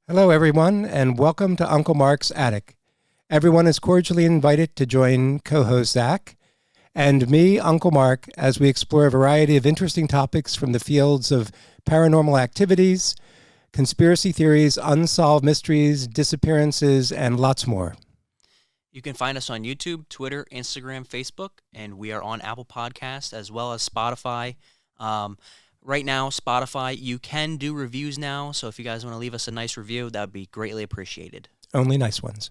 Hello, everyone, and welcome to Uncle Mark's Attic. Everyone is cordially invited to join co-host Zach and me, Uncle Mark, as we explore a variety of interesting topics from the fields of paranormal activities, conspiracy theories, unsolved mysteries, disappearances, and lots more. You can find us on YouTube, Twitter, Instagram, Facebook, and we are on Apple Podcasts as well as Spotify. Right now, Spotify, you can do reviews now, so if you guys want to leave us a nice review, that would be greatly appreciated. Only nice ones.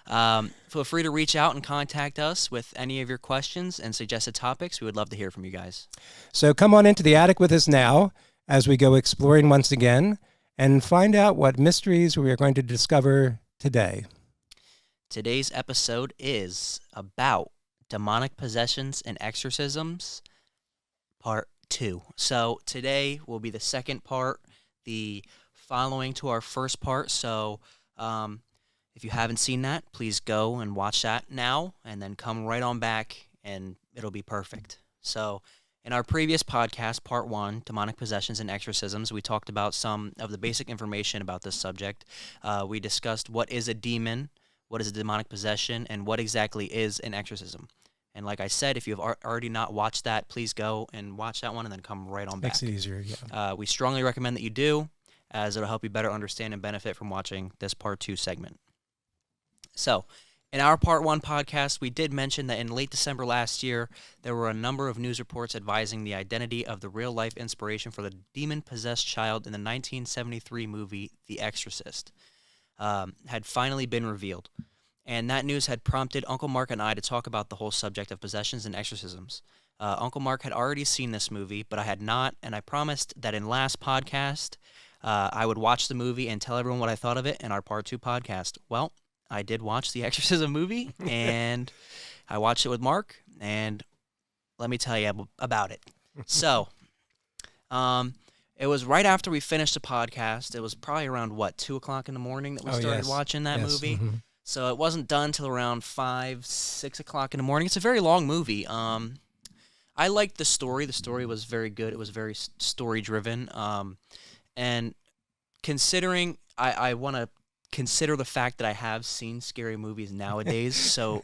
Feel free to reach out and contact us with any of your questions and suggested topics. We would love to hear from you guys. So come on into the attic with us now as we go exploring once again and find out what mysteries we are going to discover today. Today's episode is about demonic possessions and exorcisms, part 2. So today will be the second part, the following to our first part. So if you haven't seen that, please go and watch that now and then come right on back and it'll be perfect. So in our previous podcast, part 1, demonic possessions and exorcisms, we talked about some of the basic information about this subject. We discussed what is a demon, what is a demonic possession, and what exactly is an exorcism. And like I said, if you've already not watched that, please go and watch that one and then come right on back. Makes it easier, yeah. We strongly recommend that you do, as it'll help you better understand and benefit from watching this part 2 segment. So, in our part 1 podcast, we did mention that in late December last year, there were a number of news reports advising the identity of the real-life inspiration for the demon-possessed child in the 1973 movie The Exorcist had finally been revealed. And that news had prompted Uncle Mark and I to talk about the whole subject of possessions and exorcisms. Uncle Mark had already seen this movie, but I had not, and I promised that in last podcast, I would watch the movie and tell everyone what I thought of it in our part 2 podcast. Well, I did watch the Exorcism movie, and I watched it with Mark, and let me tell you about it. So, it was right after we finished the podcast. It was probably around, 2 o'clock in the morning that we started watching that movie. Mm-hmm. So it wasn't done till around 5, 6 o'clock in the morning. It's a very long movie. I liked the story. The story was very good. It was very story-driven. And considering, I want to consider the fact that I have seen scary movies nowadays, so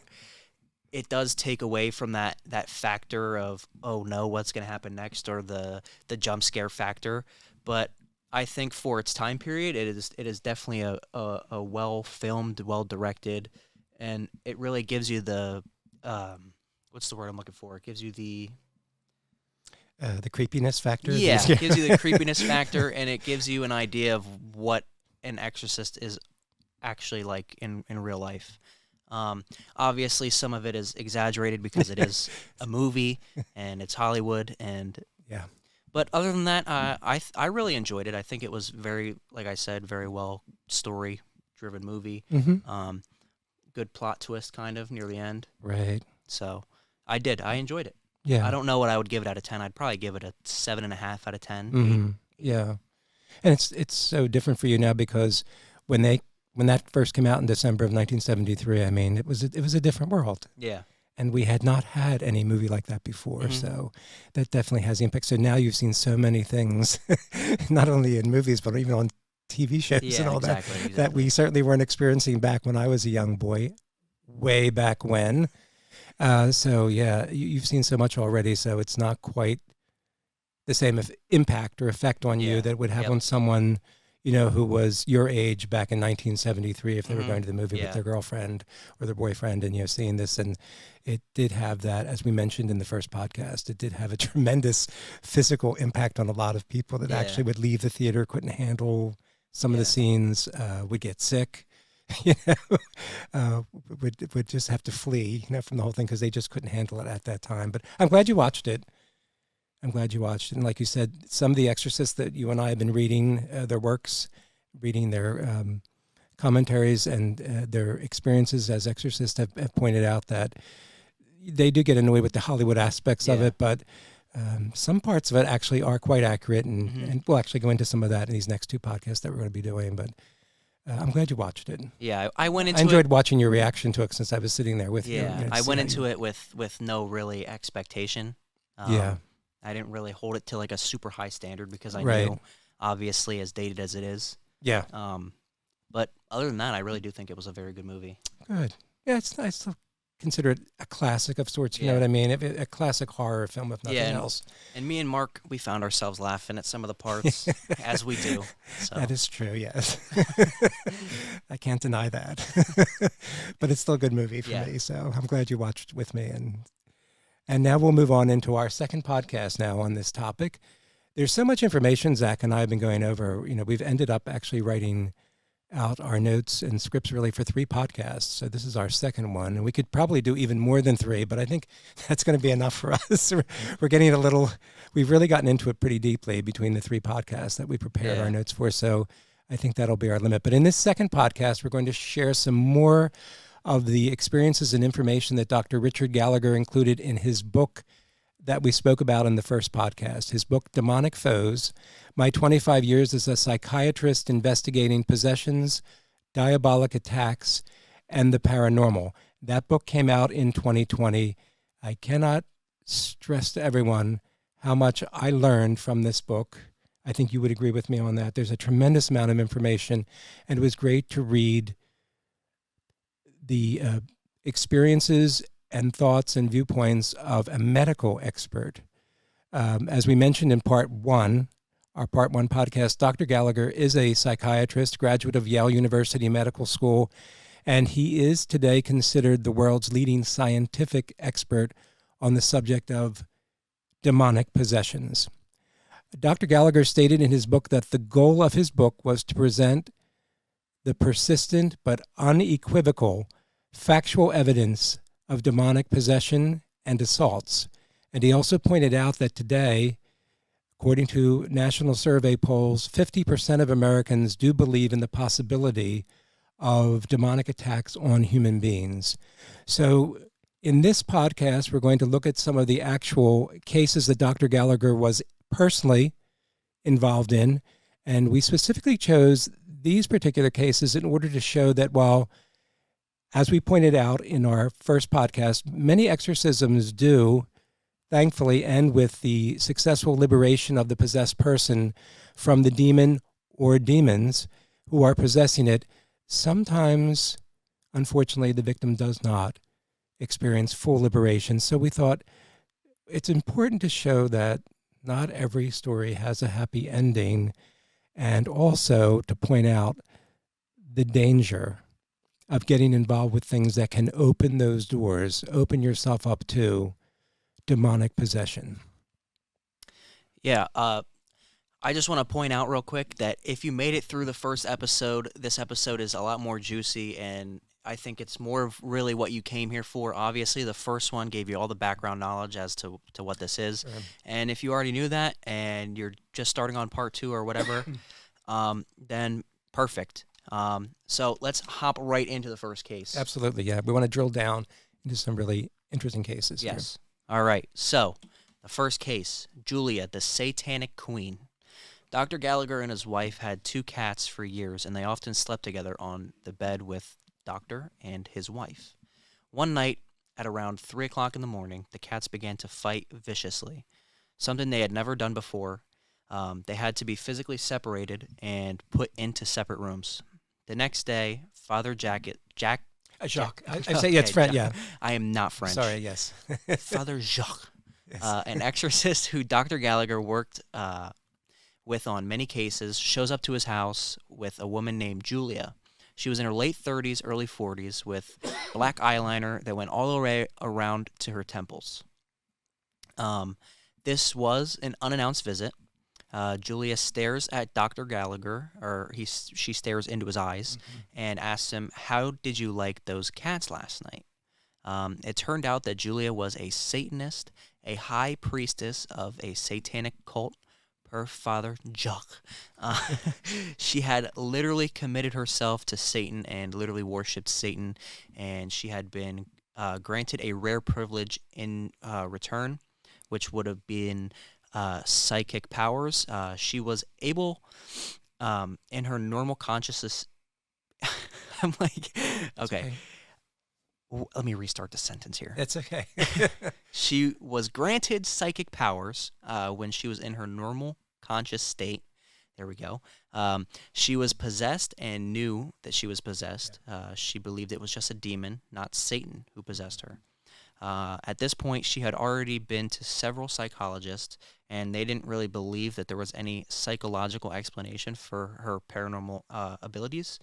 it does take away from that factor of, oh no, what's going to happen next, or the jump scare factor. But I think for its time period, it is definitely a well-filmed, well-directed, and it really gives you the, what's the word I'm looking for? It gives you the creepiness factor? Yeah, it gives you the creepiness factor, and it gives you an idea of what an exorcist is actually like in real life. Obviously, some of it is exaggerated because it is a movie, and it's Hollywood, and yeah. But other than that, I really enjoyed it. I think it was very, like I said, very well story-driven movie. Mm-hmm. Good plot twist, kind of, near the end. Right. So, I enjoyed it. Yeah. I don't know what I would give it out of 10. I'd probably give it a 7.5 out of 10. Mm-hmm. 8. Yeah. And it's so different for you now because when that first came out in December of 1973, I mean, it was a different world. Yeah. And we had not had any movie like that before, mm-hmm. So that definitely has the impact. So now you've seen so many things, not only in movies, but even on TV shows and all exactly. That we certainly weren't experiencing back when I was a young boy, way back when. So, yeah, you've seen so much already, so it's not quite the same impact or effect on you that it would have on someone, who was your age back in 1973 if they were going to the movie with their girlfriend or their boyfriend and, seeing this. And it did have that, as we mentioned in the first podcast, it did have a tremendous physical impact on a lot of people that actually would leave the theater, couldn't handle some of the scenes, would get sick, would just have to flee, from the whole thing because they just couldn't handle it at that time. But I'm glad you watched it. And like you said, some of the exorcists that you and I have been reading their works, reading their commentaries and their experiences as exorcists have pointed out that they do get annoyed with the Hollywood aspects of it, but some parts of it actually are quite accurate, and we'll actually go into some of that in these next 2 podcasts that we're going to be doing, but I'm glad you watched it. Yeah, I went into I enjoyed watching your reaction to it since I was sitting there with you. Yeah, I went into it with no really expectation. I didn't really hold it to like a super high standard because I knew, obviously, as dated as it is, Yeah. But other than that, I really do think it was a very good movie. Good. Yeah, it's nice to consider it a classic of sorts. You know what I mean? A classic horror film, if nothing else. And me and Mark, we found ourselves laughing at some of the parts, as we do. So. That is true, yes. I can't deny that. But it's still a good movie for me, so I'm glad you watched with me. And now we'll move on into our second podcast now on this topic. There's so much information Zach and I have been going over. You know, we've ended up actually writing out our notes and scripts really for 3 podcasts. So this is our second one. And we could probably do even more than 3, but I think that's going to be enough for us. We're getting we've really gotten into it pretty deeply between the 3 podcasts that we prepared our notes for. So I think that'll be our limit. But in this second podcast, we're going to share some more of the experiences and information that Dr. Richard Gallagher included in his book that we spoke about in the first podcast, his book, Demonic Foes, My 25 Years as a Psychiatrist Investigating Possessions, Diabolic Attacks, and the Paranormal. That book came out in 2020. I cannot stress to everyone how much I learned from this book. I think you would agree with me on that. There's a tremendous amount of information, and it was great to read the experiences and thoughts and viewpoints of a medical expert. As we mentioned in part 1, our part 1 podcast, Dr. Gallagher is a psychiatrist, graduate of Yale University Medical School, and he is today considered the world's leading scientific expert on the subject of demonic possessions. Dr. Gallagher stated in his book that the goal of his book was to present the persistent but unequivocal factual evidence of demonic possession and assaults. And he also pointed out that today, according to national survey polls, 50% of Americans do believe in the possibility of demonic attacks on human beings. So in this podcast, we're going to look at some of the actual cases that Dr. Gallagher was personally involved in. And we specifically chose these particular cases in order to show that while, as we pointed out in our first podcast, many exorcisms do, thankfully, end with the successful liberation of the possessed person from the demon or demons who are possessing it. Sometimes, unfortunately, the victim does not experience full liberation. So we thought it's important to show that not every story has a happy ending, and also to point out the danger of getting involved with things that can open those doors, open yourself up to demonic possession. Yeah, I just want to point out real quick that if you made it through the first episode, this episode is a lot more juicy, and I think it's more of really what you came here for. Obviously, the first one gave you all the background knowledge as to what this is. And if you already knew that and you're just starting on part 2 or whatever, then perfect. So let's hop right into the first case. Absolutely, yeah. We want to drill down into some really interesting cases. Yes. Here. All right. So the first case, Julia, the Satanic Queen. Dr. Gallagher and his wife had 2 cats for years, and they often slept together on the bed with Doctor and his wife. One night, at around 3 o'clock in the morning, the cats began to fight viciously, something they had never done before. They had to be physically separated and put into separate rooms. The next day, Father Jacques. I say it's French, yeah. I am not French. Sorry, yes. Father Jacques, an exorcist who Dr. Gallagher worked with on many cases, shows up to his house with a woman named Julia. She was in her late 30s, early 40s, with black eyeliner that went all the way around to her temples. This was an unannounced visit. Julia stares at Dr. Gallagher, or she stares into his eyes, and asks him, "How did you like those cats last night?" It turned out that Julia was a Satanist, a high priestess of a satanic cult, per Father Jacques. She had literally committed herself to Satan and literally worshipped Satan, and she had been granted a rare privilege in return, which would have been psychic powers. She was able, in her normal consciousness, I'm like, okay. Let me restart the sentence here. That's okay. She was granted psychic powers when she was in her normal conscious state. There we go. She was possessed and knew that she was possessed. She believed it was just a demon, not Satan, who possessed her. At this point, she had already been to several psychologists, and they didn't really believe that there was any psychological explanation for her paranormal abilities.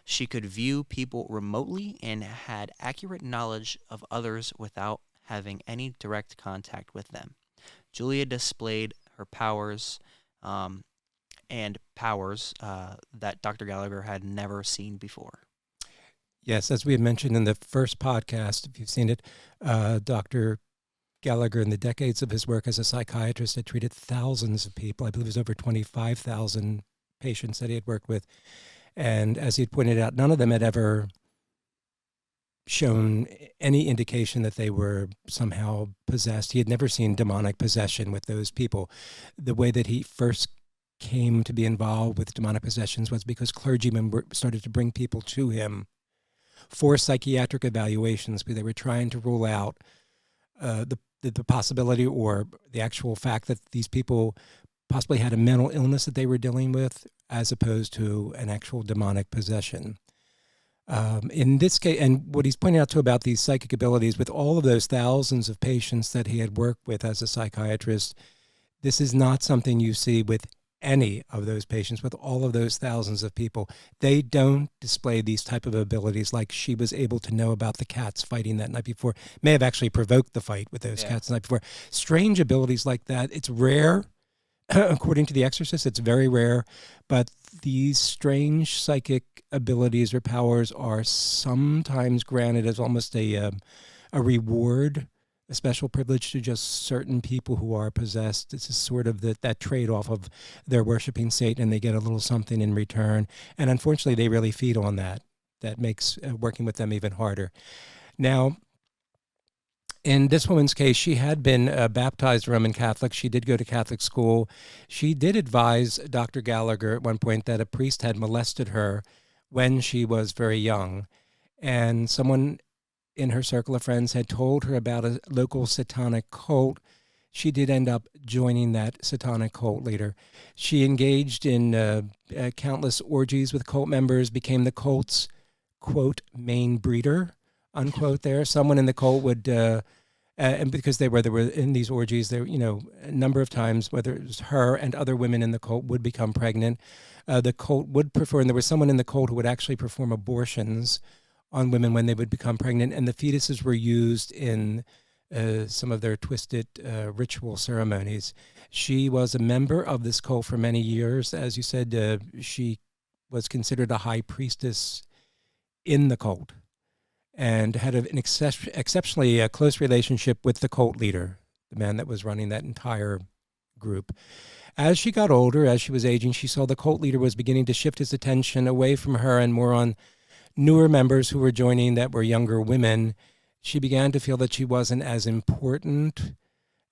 She could view people remotely and had accurate knowledge of others without having any direct contact with them. Julia displayed her powers and powers that Dr. Gallagher had never seen before. Yes, as we had mentioned in the first podcast, if you've seen it, Dr. Gallagher, in the decades of his work as a psychiatrist, had treated thousands of people. I believe it was over 25,000 patients that he had worked with. And as he had pointed out, none of them had ever shown any indication that they were somehow possessed. He had never seen demonic possession with those people. The way that he first came to be involved with demonic possessions was because clergymen started to bring people to him for psychiatric evaluations, because they were trying to rule out the possibility or the actual fact that these people possibly had a mental illness that they were dealing with, as opposed to an actual demonic possession. In this case, and what he's pointing out too about these psychic abilities, with all of those thousands of patients that he had worked with as a psychiatrist, this is not something you see with any of those patients, with all of those thousands of people. They don't display these type of abilities, like she was able to know about the cats fighting that night before, may have actually provoked the fight with those cats the night before. Strange abilities like that, it's rare. According to the Exorcist, it's very rare, but these strange psychic abilities or powers are sometimes granted as almost a reward, a special privilege to just certain people who are possessed. This is sort of that trade-off of they're worshiping Satan and they get a little something in return. And unfortunately, they really feed on that. That makes working with them even harder. Now, in this woman's case, she had been baptized Roman Catholic. She did go to Catholic school. She did advise Dr. Gallagher at one point that a priest had molested her when she was very young. And someone in her circle of friends had told her about a local satanic cult. She did end up joining that satanic cult later. She engaged in countless orgies with cult members, became the cult's, quote, main breeder, unquote there. Someone in the cult would, and because they were in these orgies, there, a number of times, whether it was her and other women in the cult would become pregnant. The cult would perform, and there was someone in the cult who would actually perform abortions on women when they would become pregnant, and the fetuses were used in some of their twisted ritual ceremonies. She was a member of this cult for many years. As you said, she was considered a high priestess in the cult and had an exceptionally close relationship with the cult leader, the man that was running that entire group. As she got older, as she was aging, she saw the cult leader was beginning to shift his attention away from her and more on newer members who were joining that were younger women. She began to feel that she wasn't as important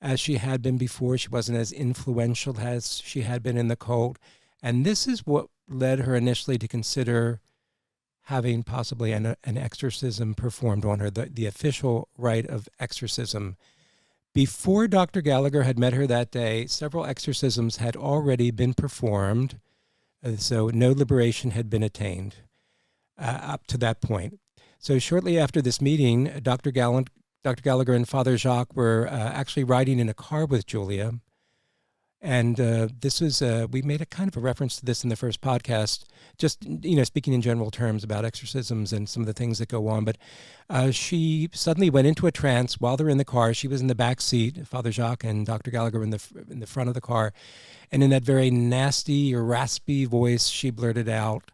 as she had been before. She wasn't as influential as she had been in the cult. And this is what led her initially to consider having possibly an exorcism performed on her, the official rite of exorcism. Before Dr. Gallagher had met her that day, several exorcisms had already been performed, so no liberation had been attained up to that point. So shortly after this meeting, Dr. Gallagher and Father Jacques were actually riding in a car with Julia. And this was, we made a kind of a reference to this in the first podcast, just, speaking in general terms about exorcisms and some of the things that go on. But she suddenly went into a trance while they're in the car. She was in the back seat, Father Jacques and Dr. Gallagher in the front of the car. And in that very nasty or raspy voice, she blurted out,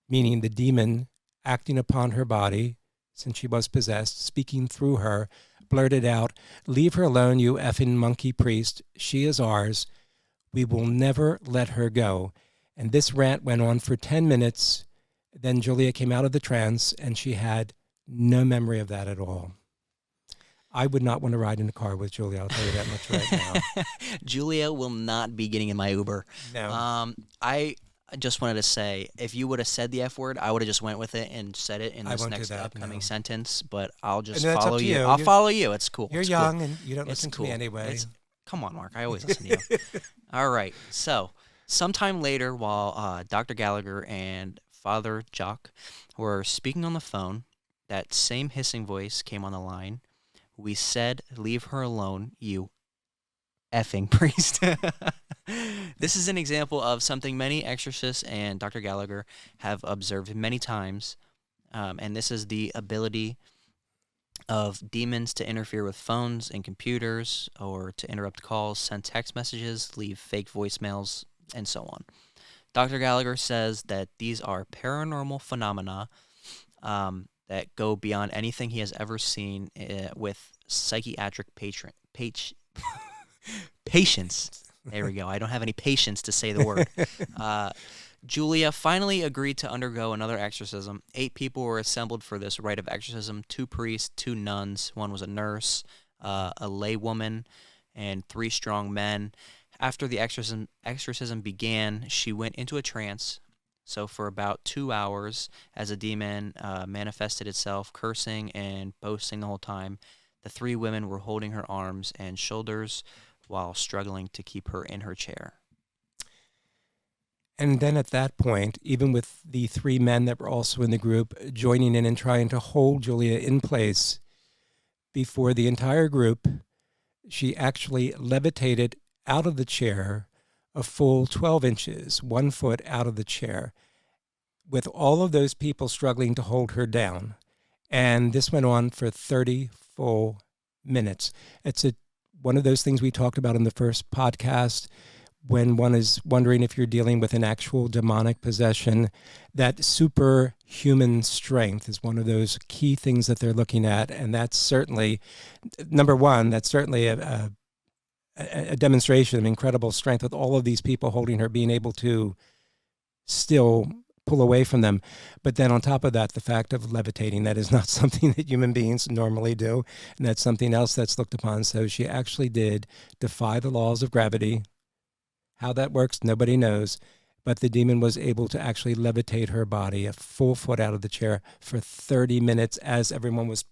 meaning the demon acting upon her body, since she was possessed, speaking through her, blurted out, "Leave her alone, you effing monkey priest. She is ours. We will never let her go." And this rant went on for 10 minutes. Then Julia came out of the trance, and she had no memory of that at all. I would not want to ride in a car with Julia, I'll tell you that much right now. Julia will not be getting in my Uber. No. I just wanted to say, if you would have said the F word, I would have just went with it and said it in this next upcoming sentence, but I'll just follow you. I'll follow you. It's cool. You're young and you don't listen to me anyway. Come on, Mark. I always listen to you. All right. So Sometime later, while Dr. Gallagher and Father Jock were speaking on the phone, that same hissing voice came on the line. We said, leave her alone, you effing priest. This is an example of something many exorcists and Dr. Gallagher have observed many times, and this is the ability of demons to interfere with phones and computers or to interrupt calls, send text messages, leave fake voicemails, and so on. Dr. Gallagher says that these are paranormal phenomena that go beyond anything he has ever seen with psychiatric patience. There we go. I don't have any patience to say the word. Julia finally agreed to undergo another exorcism. 8 people were assembled for this rite of exorcism: 2 priests, 2 nuns, one was a nurse, a lay woman, and 3 strong men. After the exorcism began, she went into a trance. So for about 2 hours, as a demon manifested itself, cursing and boasting the whole time, the 3 women were holding her arms and shoulders while struggling to keep her in her chair. And then at that point, even with the 3 men that were also in the group joining in and trying to hold Julia in place before the entire group, she actually levitated out of the chair a full 12 inches, 1 foot out of the chair, with all of those people struggling to hold her down. And this went on for 30 full minutes. It's one of those things we talked about in the first podcast, when one is wondering if you're dealing with an actual demonic possession. That superhuman strength is one of those key things that they're looking at. And that's certainly, number one, that's certainly a demonstration of incredible strength, with all of these people holding her, being able to still pull away from them. But then on top of that, the fact of levitating, that is not something that human beings normally do. And that's something else that's looked upon. So she actually did defy the laws of gravity. How that works, nobody knows. But the demon was able to actually levitate her body a full foot out of the chair for 30 minutes as everyone was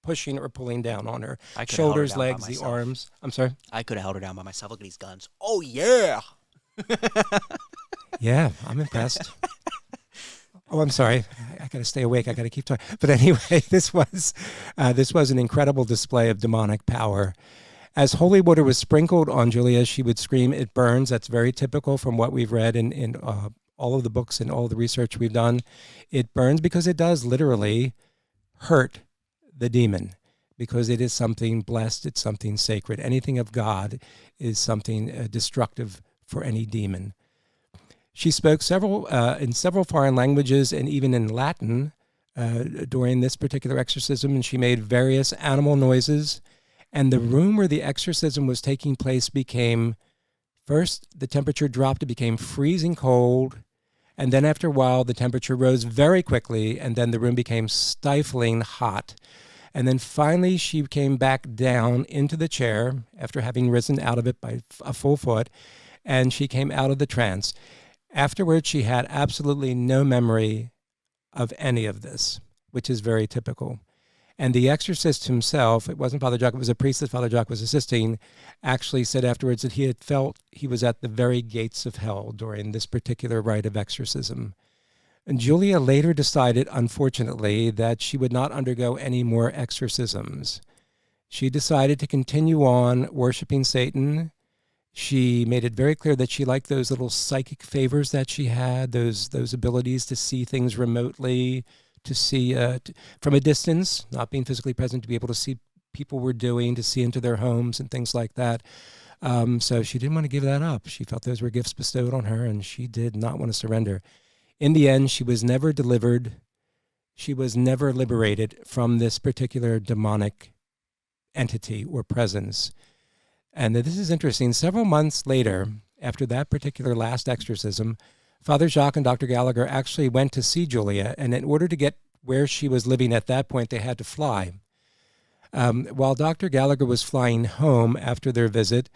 pushing or pulling down on her. Shoulders, legs, the arms. I'm sorry? I could have held her down by myself. Look at these guns. Oh, yeah. Yeah, I'm impressed. Oh, I'm sorry. I got to stay awake. I got to keep talking. But anyway, this was an incredible display of demonic power. As holy water was sprinkled on Julia, she would scream, "It burns." That's very typical from what we've read in all of the books and all the research we've done. It burns because it does literally hurt the demon, because it is something blessed, it's something sacred. Anything of God is something destructive for any demon. She spoke in several foreign languages and even in Latin during this particular exorcism, and she made various animal noises. And the room where the exorcism was taking place became, first, the temperature dropped, it became freezing cold. And then after a while, the temperature rose very quickly, and then the room became stifling hot. And then finally, she came back down into the chair after having risen out of it by a full foot, and she came out of the trance. Afterwards, she had absolutely no memory of any of this, which is very typical. And the exorcist himself, it wasn't Father Jock, it was a priest that Father Jock was assisting, actually said afterwards that he had felt he was at the very gates of hell during this particular rite of exorcism. And Julia later decided, unfortunately, that she would not undergo any more exorcisms. She decided to continue on worshiping Satan. She made it very clear that she liked those little psychic favors that she had, those abilities to see things remotely, to see from a distance, not being physically present, to be able to see people were doing, to see into their homes and things like that. So she didn't want to give that up. She felt those were gifts bestowed on her, and she did not want to surrender. In the end, she was never delivered. She was never liberated from this particular demonic entity or presence. And this is interesting. Several months later, after that particular last exorcism, Father Jacques and Dr. Gallagher actually went to see Julia, and in order to get where she was living at that point, they had to fly. While Dr. Gallagher was flying home after their visit,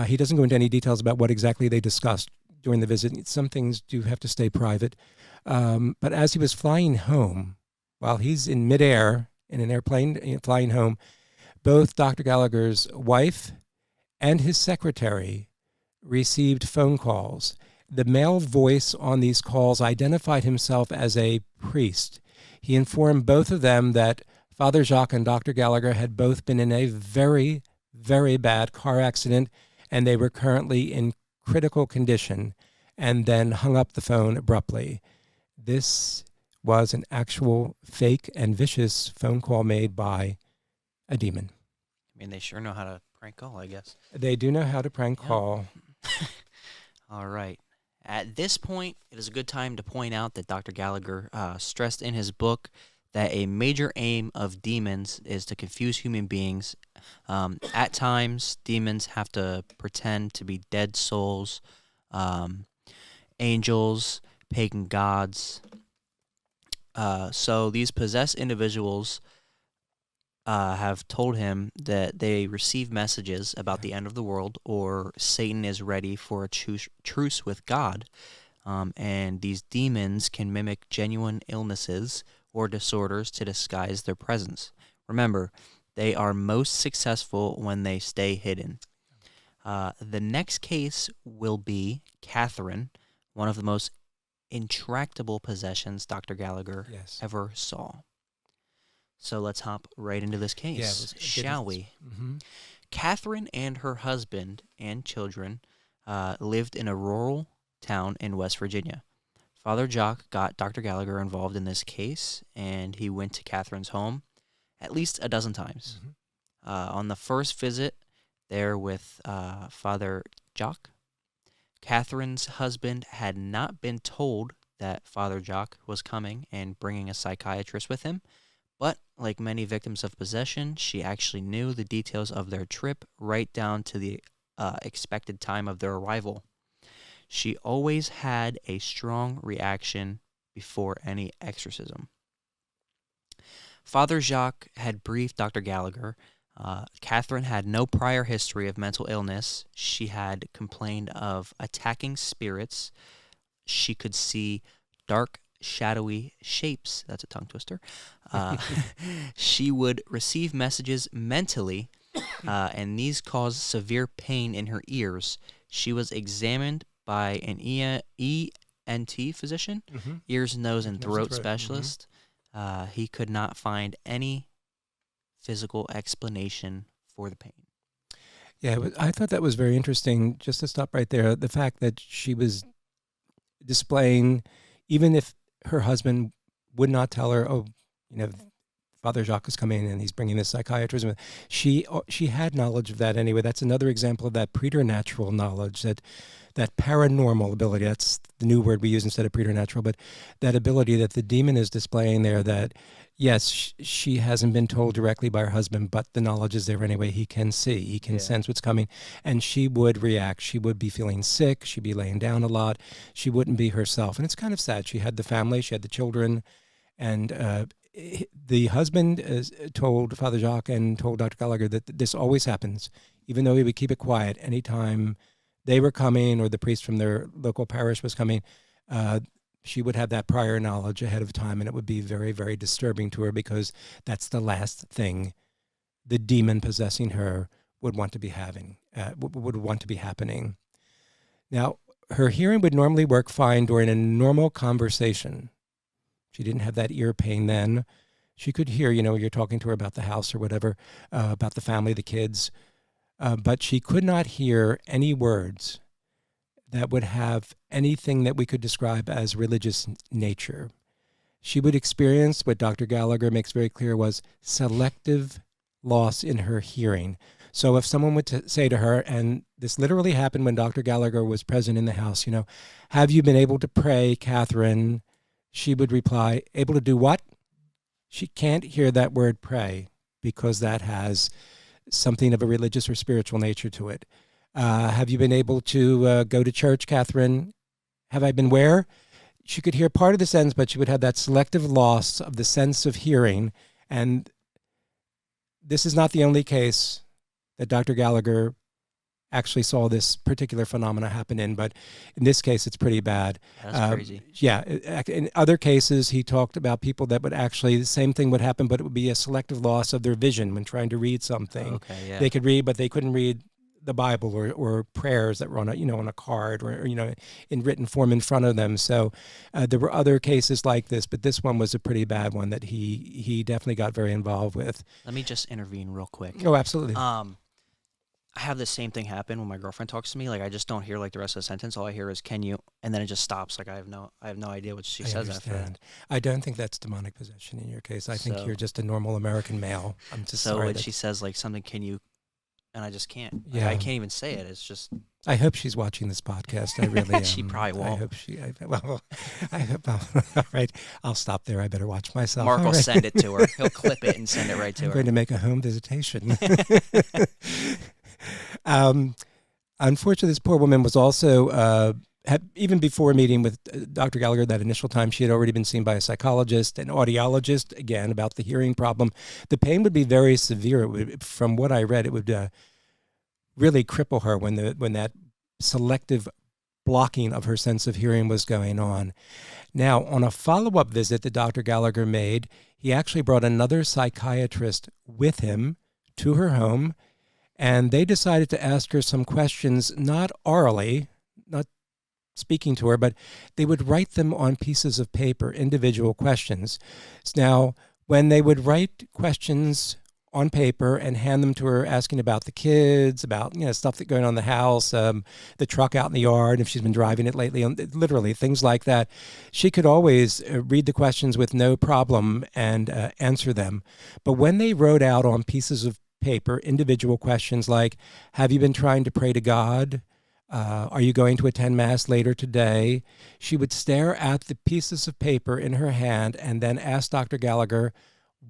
he doesn't go into any details about what exactly they discussed during the visit. Some things do have to stay private. But as he was flying home, while he's in midair in an airplane flying home, both Dr. Gallagher's wife and his secretary received phone calls. The male voice on these calls identified himself as a priest. He informed both of them that Father Jacques and Dr. Gallagher had both been in a very, very bad car accident, and they were currently in critical condition, and then hung up the phone abruptly. This was an actual fake and vicious phone call made by a demon. I mean, they sure know how to prank call, I guess. They do know how to prank call. All right. At this point, it is a good time to point out that Dr. Gallagher stressed in his book that a major aim of demons is to confuse human beings. At times, demons have to pretend to be dead souls, angels, pagan gods. So these possessed individuals have told him that they receive messages about the end of the world, or Satan is ready for a truce with God. And these demons can mimic genuine illnesses or disorders to disguise their presence. Remember, they are most successful when they stay hidden. The next case will be Catherine, one of the most intractable possessions Dr. Gallagher ever saw. So let's hop right into this case, shall we? Mm-hmm. Catherine and her husband and children lived in a rural town in West Virginia. Father Jacques got Dr. Gallagher involved in this case, and he went to Catherine's home at least a dozen times. Mm-hmm. On the first visit there with Father Jacques, Catherine's husband had not been told that Father Jacques was coming and bringing a psychiatrist with him, but like many victims of possession, she actually knew the details of their trip right down to the expected time of their arrival. She always had a strong reaction before any exorcism. Father Jacques had briefed Dr. Gallagher. Catherine had no prior history of mental illness. She had complained of attacking spirits. She could see dark, shadowy shapes. That's a tongue twister. She would receive messages mentally, and these caused severe pain in her ears. She was examined by an ENT physician, ears, nose, and throat specialist. He could not find any physical explanation for the pain. Yeah, I thought that was very interesting. Just to stop right there, the fact that she was displaying, even if her husband would not tell her, oh, Father Jacques is coming and he's bringing this psychiatrist. She had knowledge of that anyway. That's another example of that preternatural knowledge, that paranormal ability. That's the new word we use instead of preternatural, but that ability that the demon is displaying there, that yes, she hasn't been told directly by her husband, but the knowledge is there anyway. He can see, he can sense what's coming, and she would react. She would be feeling sick. She'd be laying down a lot. She wouldn't be herself. And it's kind of sad. She had the family, she had the children, and the husband told Father Jacques and told Dr. Gallagher that this always happens, even though he would keep it quiet. Anytime they were coming or the priest from their local parish was coming, she would have that prior knowledge ahead of time, and it would be very, very disturbing to her, because that's the last thing the demon possessing her would want to be having, would want to be happening. Now, her hearing would normally work fine during a normal conversation. She didn't have that ear pain then. She could hear, you're talking to her about the house or whatever, about the family, the kids, but she could not hear any words that would have anything that we could describe as religious nature. She would experience, what Dr. Gallagher makes very clear, was selective loss in her hearing. So if someone would say to her, and this literally happened when Dr. Gallagher was present in the house, have you been able to pray, Catherine? She would reply, able to do what? She can't hear that word pray, because that has something of a religious or spiritual nature to it. Have you been able to go to church, Catherine? Have I been where? She could hear part of the sentence, but she would have that selective loss of the sense of hearing. And this is not the only case that Dr. Gallagher actually saw this particular phenomena happen in, but in this case, it's pretty bad. That's crazy. Yeah. In other cases, he talked about people that would actually, the same thing would happen, but it would be a selective loss of their vision when trying to read something. Okay, yeah. They could read, but they couldn't read the Bible or prayers that were on a card or in written form in front of them. So there were other cases like this, but this one was a pretty bad one that he definitely got very involved with. Let me just intervene real quick. Oh, absolutely. I have the same thing happen when my girlfriend talks to me. Like, I just don't hear like the rest of the sentence. All I hear is "can you," and then it just stops. Like I have no idea what she says after that. I don't think that's demonic possession in your case. I think you're just a normal American male. I'm just sorry. So when she says like something, "can you," and I just can't. Yeah. I can't even say it. It's just. I hope she's watching this podcast. I really am. She probably won't. I hope she. I hope. All right, I'll stop there. I better watch myself. Mark will send it to her. He'll clip it and send it right to her. I'm going to make a home visitation. Unfortunately, this poor woman was also, even before meeting with Dr. Gallagher that initial time, she had already been seen by a psychologist, an audiologist, again, about the hearing problem. The pain would be very severe. From what I read, it would really cripple her when that selective blocking of her sense of hearing was going on. Now, on a follow-up visit that Dr. Gallagher made, he actually brought another psychiatrist with him to her home, and they decided to ask her some questions, not orally, not speaking to her, but they would write them on pieces of paper, individual questions. Now, when they would write questions on paper and hand them to her, asking about the kids, about stuff that going on in the house, the truck out in the yard, if she's been driving it lately, literally things like that, she could always read the questions with no problem and answer them. But when they wrote out on pieces of paper individual questions like, have you been trying to pray to God? Are you going to attend Mass later today? She would stare at the pieces of paper in her hand and then ask Dr. Gallagher,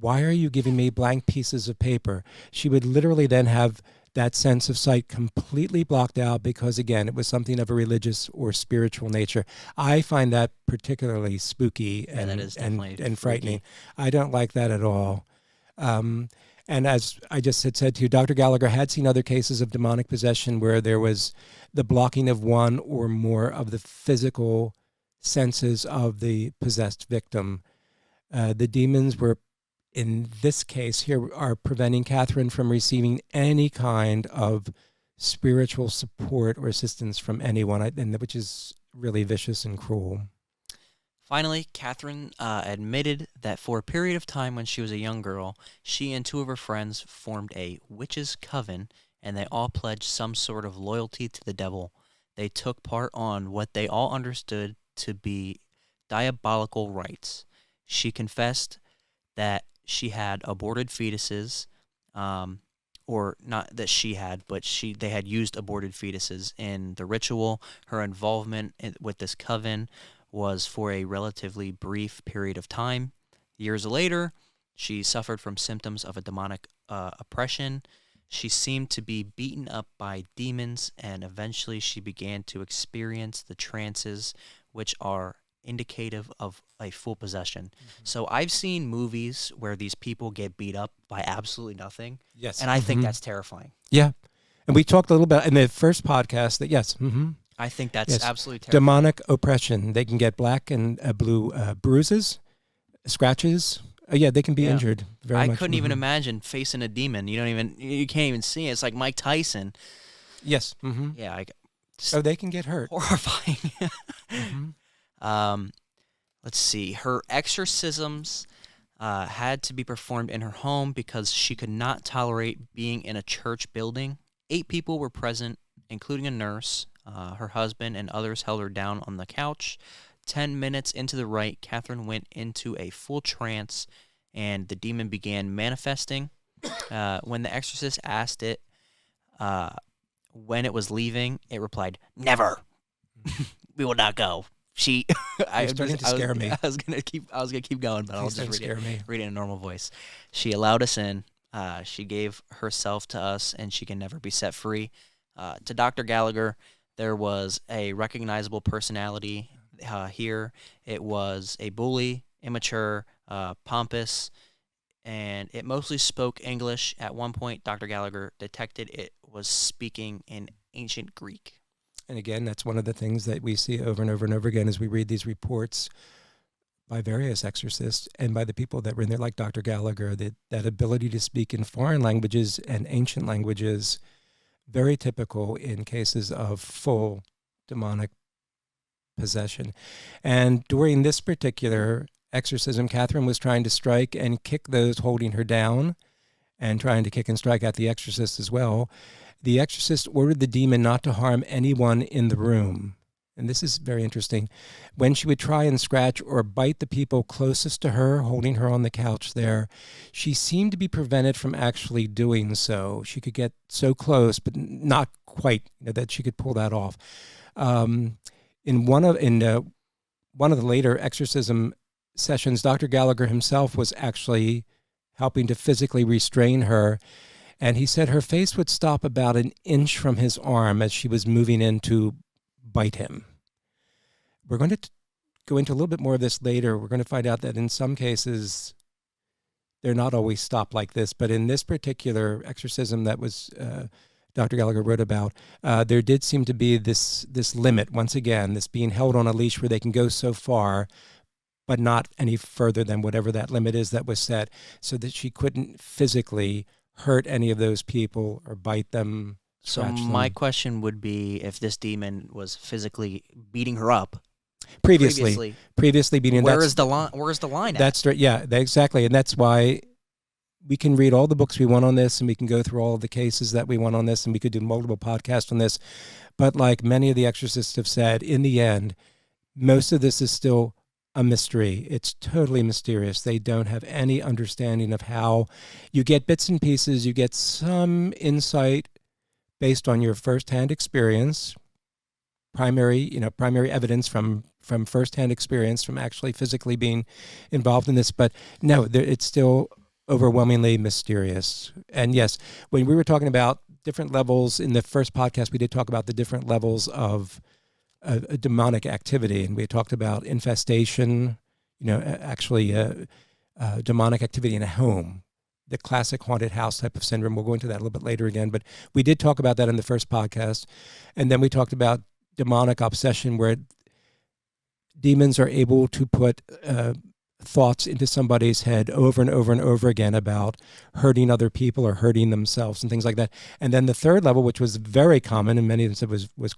why are you giving me blank pieces of paper? She would literally then have that sense of sight completely blocked out because, again, it was something of a religious or spiritual nature. I find that particularly spooky and frightening. I don't like that at all. And as I just had said to you, Dr. Gallagher had seen other cases of demonic possession where there was the blocking of one or more of the physical senses of the possessed victim. The demons were, in this case here, are preventing Catherine from receiving any kind of spiritual support or assistance from anyone, which is really vicious and cruel. Finally, Catherine admitted that for a period of time when she was a young girl, she and two of her friends formed a witches' coven, and they all pledged some sort of loyalty to the devil. They took part on what they all understood to be diabolical rites. She confessed that she had aborted fetuses, or not that she had, but they had used aborted fetuses in the ritual. Her involvement with this coven was for a relatively brief period of time. Years later, she suffered from symptoms of a demonic oppression. She seemed to be beaten up by demons, and eventually she began to experience the trances, which are indicative of a full possession. Mm-hmm. So I've seen movies where these people get beat up by absolutely nothing. Yes. And I think that's terrifying. Yeah. And we talked a little bit in the first podcast that, yes, I think that's absolutely terrifying. Demonic oppression. They can get black and blue bruises, scratches. Yeah, they can be injured very much. I couldn't even imagine facing a demon. You can't even see it. It's like Mike Tyson. Yes. Mm-hmm. Yeah. They can get hurt. Horrifying. Mm-hmm. Let's see. Her exorcisms had to be performed in her home because she could not tolerate being in a church building. 8 people were present, including a nurse. Her husband and others held her down on the couch. 10 minutes into the rite, Catherine went into a full trance, and the demon began manifesting. When the exorcist asked it when it was leaving, it replied, "Never. We will not go." You're starting to scare me. I was gonna keep going, but I'll just read it in a normal voice. She allowed us in. She gave herself to us, and she can never be set free. To Dr. Gallagher, there was a recognizable personality here. It was a bully, immature, pompous, and it mostly spoke English. At one point, Dr. Gallagher detected it was speaking in ancient Greek. And again, that's one of the things that we see over and over and over again as we read these reports by various exorcists and by the people that were in there, like Dr. Gallagher, that ability to speak in foreign languages and ancient languages very typical in cases of full demonic possession. And during this particular exorcism, Catherine was trying to strike and kick those holding her down and trying to kick and strike at the exorcist as well. The exorcist ordered the demon not to harm anyone in the room. And this is very interesting. When she would try and scratch or bite the people closest to her, holding her on the couch there, she seemed to be prevented from actually doing so. She could get so close, but not quite, that she could pull that off. In one of the later exorcism sessions, Dr. Gallagher himself was actually helping to physically restrain her. And he said her face would stop about an inch from his arm as she was moving in to bite him. We're going to go into a little bit more of this later. We're going to find out that in some cases, they're not always stopped like this. But in this particular exorcism that was Dr. Gallagher wrote about, there did seem to be this limit, once again, this being held on a leash where they can go so far, but not any further than whatever that limit is that was set, so that she couldn't physically hurt any of those people or bite them. So my question would be, if this demon was physically beating her up previously beating, where's the line at? That's right. Yeah, exactly. And that's why we can read all the books we want on this, and we can go through all of the cases that we want on this, and we could do multiple podcasts on this. But like many of the exorcists have said, in the end, most of this is still a mystery. It's totally mysterious. They don't have any understanding of how. You get bits and pieces, you get some insight based on your firsthand experience, primary evidence from firsthand experience, from actually physically being involved in this. But no, it's still overwhelmingly mysterious. And yes, when we were talking about different levels in the first podcast, we did talk about the different levels of a demonic activity, and we talked about infestation, demonic activity in a home, the classic haunted house type of syndrome. We'll go into that a little bit later again, but we did talk about that in the first podcast. And then we talked about demonic obsession, where demons are able to put thoughts into somebody's head over and over and over again about hurting other people or hurting themselves and things like that. And then the third level, which was very common, and many of them said was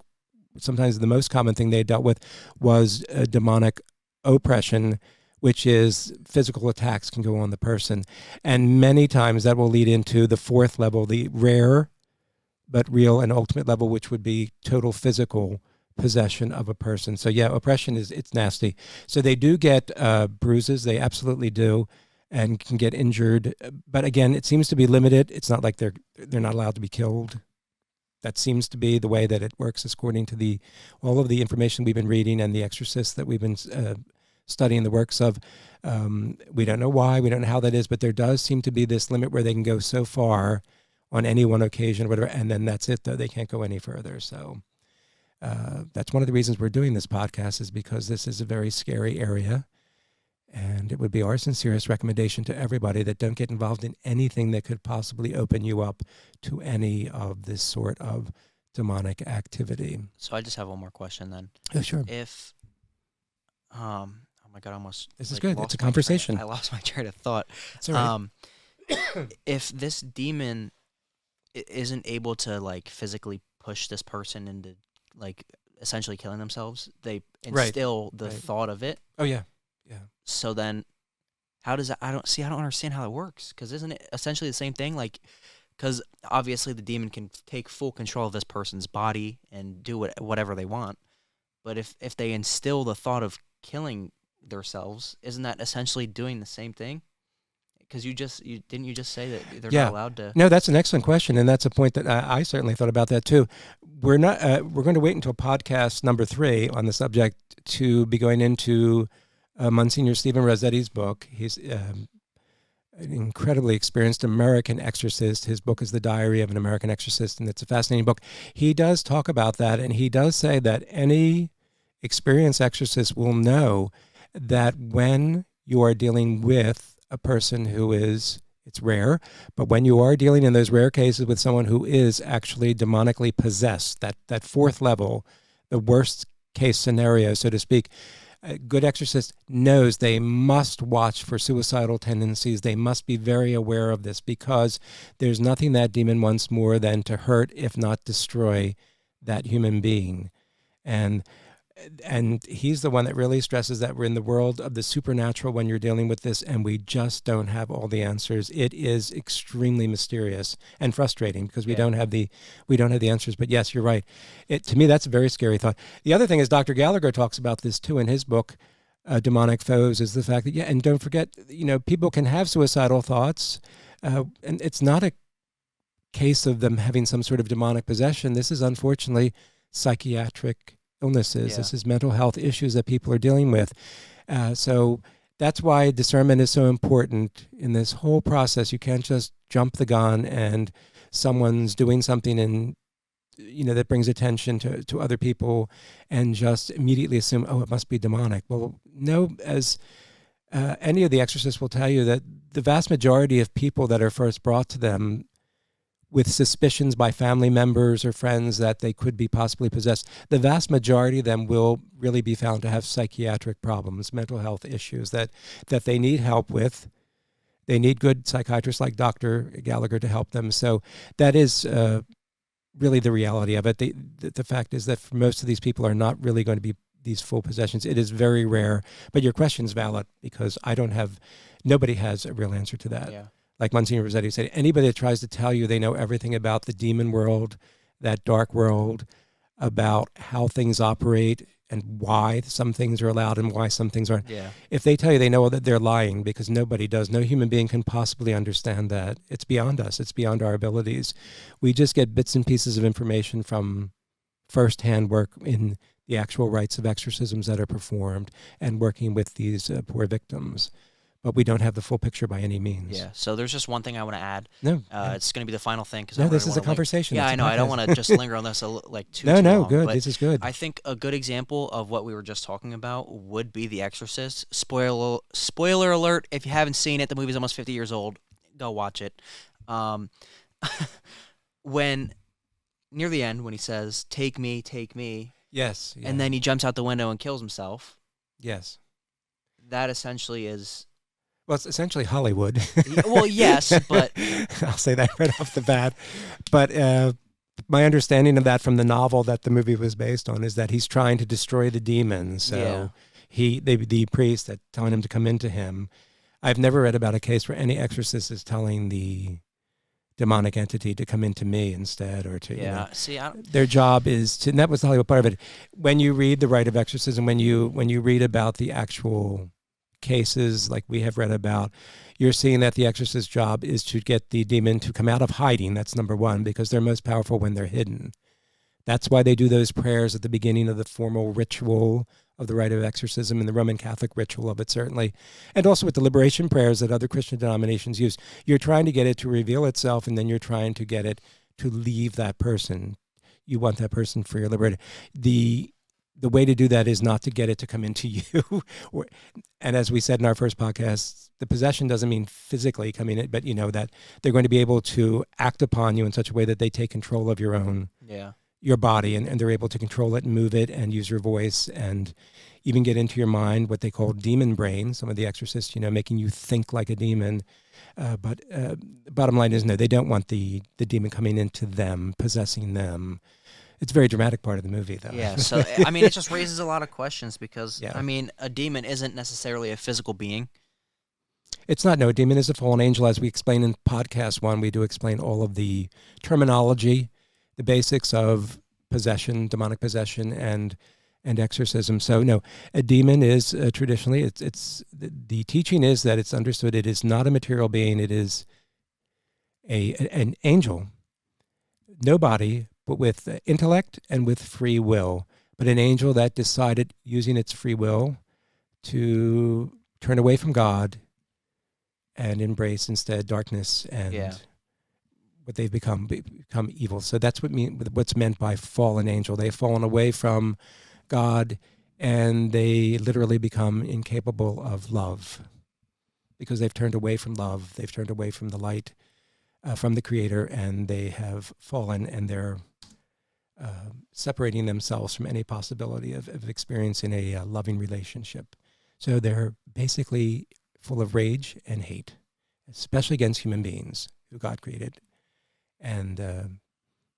sometimes the most common thing they dealt with, was demonic oppression, which is physical attacks can go on the person. And many times that will lead into the fourth level, the rare but real and ultimate level, which would be total physical possession of a person. So yeah, oppression it's nasty. So they do get bruises, they absolutely do, and can get injured. But again, it seems to be limited. It's not like they're not allowed to be killed. That seems to be the way that it works, according to all of the information we've been reading and the exorcists that we've been studying the works of. We don't know why, we don't know how that is, but there does seem to be this limit where they can go so far on any one occasion or whatever, and then that's it, though. They can't go any further. So that's one of the reasons we're doing this podcast, is because this is a very scary area. And it would be our sincerest recommendation to everybody that don't get involved in anything that could possibly open you up to any of this sort of demonic activity. So I just have one more question then. Oh, sure. If, oh my God, This is good. It's a conversation. I lost my train of thought. It's all right. If this demon isn't able to physically push this person into essentially killing themselves, they instill the thought of it. Oh yeah. Yeah. So then, how does that? I don't understand how that works. Because isn't it essentially the same thing? Because obviously the demon can take full control of this person's body and do whatever they want. But if they instill the thought of killing themselves, isn't that essentially doing the same thing? Because didn't you just say that they're not allowed to? No, that's an excellent question, and that's a point that I certainly thought about that too. We're not. We're going to wait until podcast number 3 on the subject to be going into Monsignor Stephen Rossetti's book. He's an incredibly experienced American exorcist. His book is The Diary of an American Exorcist, and it's a fascinating book. He does talk about that, and he does say that any experienced exorcist will know that when you are dealing with a person who is, it's rare, but when you are dealing in those rare cases with someone who is actually demonically possessed, that fourth level, the worst case scenario, so to speak, A good exorcist knows they must watch for suicidal tendencies. They must be very aware of this, because there's nothing that demon wants more than to hurt, if not destroy, that human being. And he's the one that really stresses that we're in the world of the supernatural when you're dealing with this, and we just don't have all the answers. It is extremely mysterious and frustrating, because we don't have the answers. But yes, you're right. To me, that's a very scary thought. The other thing is, Dr. Gallagher talks about this too in his book, Demonic Foes, is the fact that, and don't forget, people can have suicidal thoughts, and it's not a case of them having some sort of demonic possession. This is unfortunately psychiatric illnesses. Yeah. This is mental health issues that people are dealing with. So that's why discernment is so important in this whole process. You can't just jump the gun and someone's doing something and that brings attention to other people and just immediately assume, oh, it must be demonic. Well, no, as any of the exorcists will tell you, that the vast majority of people that are first brought to them with suspicions by family members or friends that they could be possibly possessed, the vast majority of them will really be found to have psychiatric problems, mental health issues that they need help with. They need good psychiatrists like Dr. Gallagher to help them. So that is really the reality of it. The fact is that for most of these people are not really going to be these full possessions. It is very rare. But your question is valid, because nobody has a real answer to that. Yeah. Like Monsignor Rossetti said, anybody that tries to tell you they know everything about the demon world, that dark world, about how things operate and why some things are allowed and why some things aren't. Yeah. If they tell you they know that, they're lying, because nobody does. No human being can possibly understand that. It's beyond us. It's beyond our abilities. We just get bits and pieces of information from firsthand work in the actual rites of exorcisms that are performed and working with these poor victims. But we don't have the full picture by any means. Yeah. So there's just one thing I want to add. No. It's going to be the final thing. No, this is a conversation. Yeah, I know. I don't want to just linger on this too No, long. Good. This is good. I think a good example of what we were just talking about would be The Exorcist. Spoiler alert, if you haven't seen it, the movie's almost 50 years old. Go watch it. When, near the end, when he says, take me. Yes. Yeah. And then he jumps out the window and kills himself. Yes. That essentially is... Well, it's essentially Hollywood. Well, yes, but... I'll say that right off the bat. But my understanding of that from the novel that the movie was based on is that he's trying to destroy the demons. So the priest that's telling him to come into him. I've never read about a case where any exorcist is telling the demonic entity to come into me instead, or to see, their job is to, and that was the Hollywood part of it. When you read the rite of exorcism, when you read about the actual cases like we have read about, you're seeing that the exorcist's job is to get the demon to come out of hiding. That's number one, because they're most powerful when they're hidden. That's why they do those prayers at the beginning of the formal ritual of the rite of exorcism, and the Roman Catholic ritual of it, certainly. And also with the liberation prayers that other Christian denominations use. You're trying to get it to reveal itself, and then you're trying to get it to leave that person. You want that person for your liberty. The way to do that is not to get it to come into you. And as we said in our first podcast, the possession doesn't mean physically coming in, but that they're going to be able to act upon you in such a way that they take control of your body, and they're able to control it and move it and use your voice and even get into your mind, what they call demon brain. Some of the exorcists, making you think like a demon. But bottom line is, no, they don't want the demon coming into them, possessing them. It's a very dramatic part of the movie, though. Yeah, so, it just raises a lot of questions because, a demon isn't necessarily a physical being. It's not. No, a demon is a fallen angel. As we explain in podcast 1, we do explain all of the terminology, the basics of possession, demonic possession, and exorcism. So, no, a demon is traditionally, it's the teaching is that it's understood it is not a material being. It is an angel. No body, but with intellect and with free will. But an angel that decided, using its free will, to turn away from God and embrace instead darkness and what they've become evil. So that's what's meant by fallen angel. They've fallen away from God, and they literally become incapable of love because they've turned away from love. They've turned away from the light, from the Creator, and they have fallen, and they're separating themselves from any possibility of experiencing a loving relationship. So they're basically full of rage and hate, especially against human beings who God created. And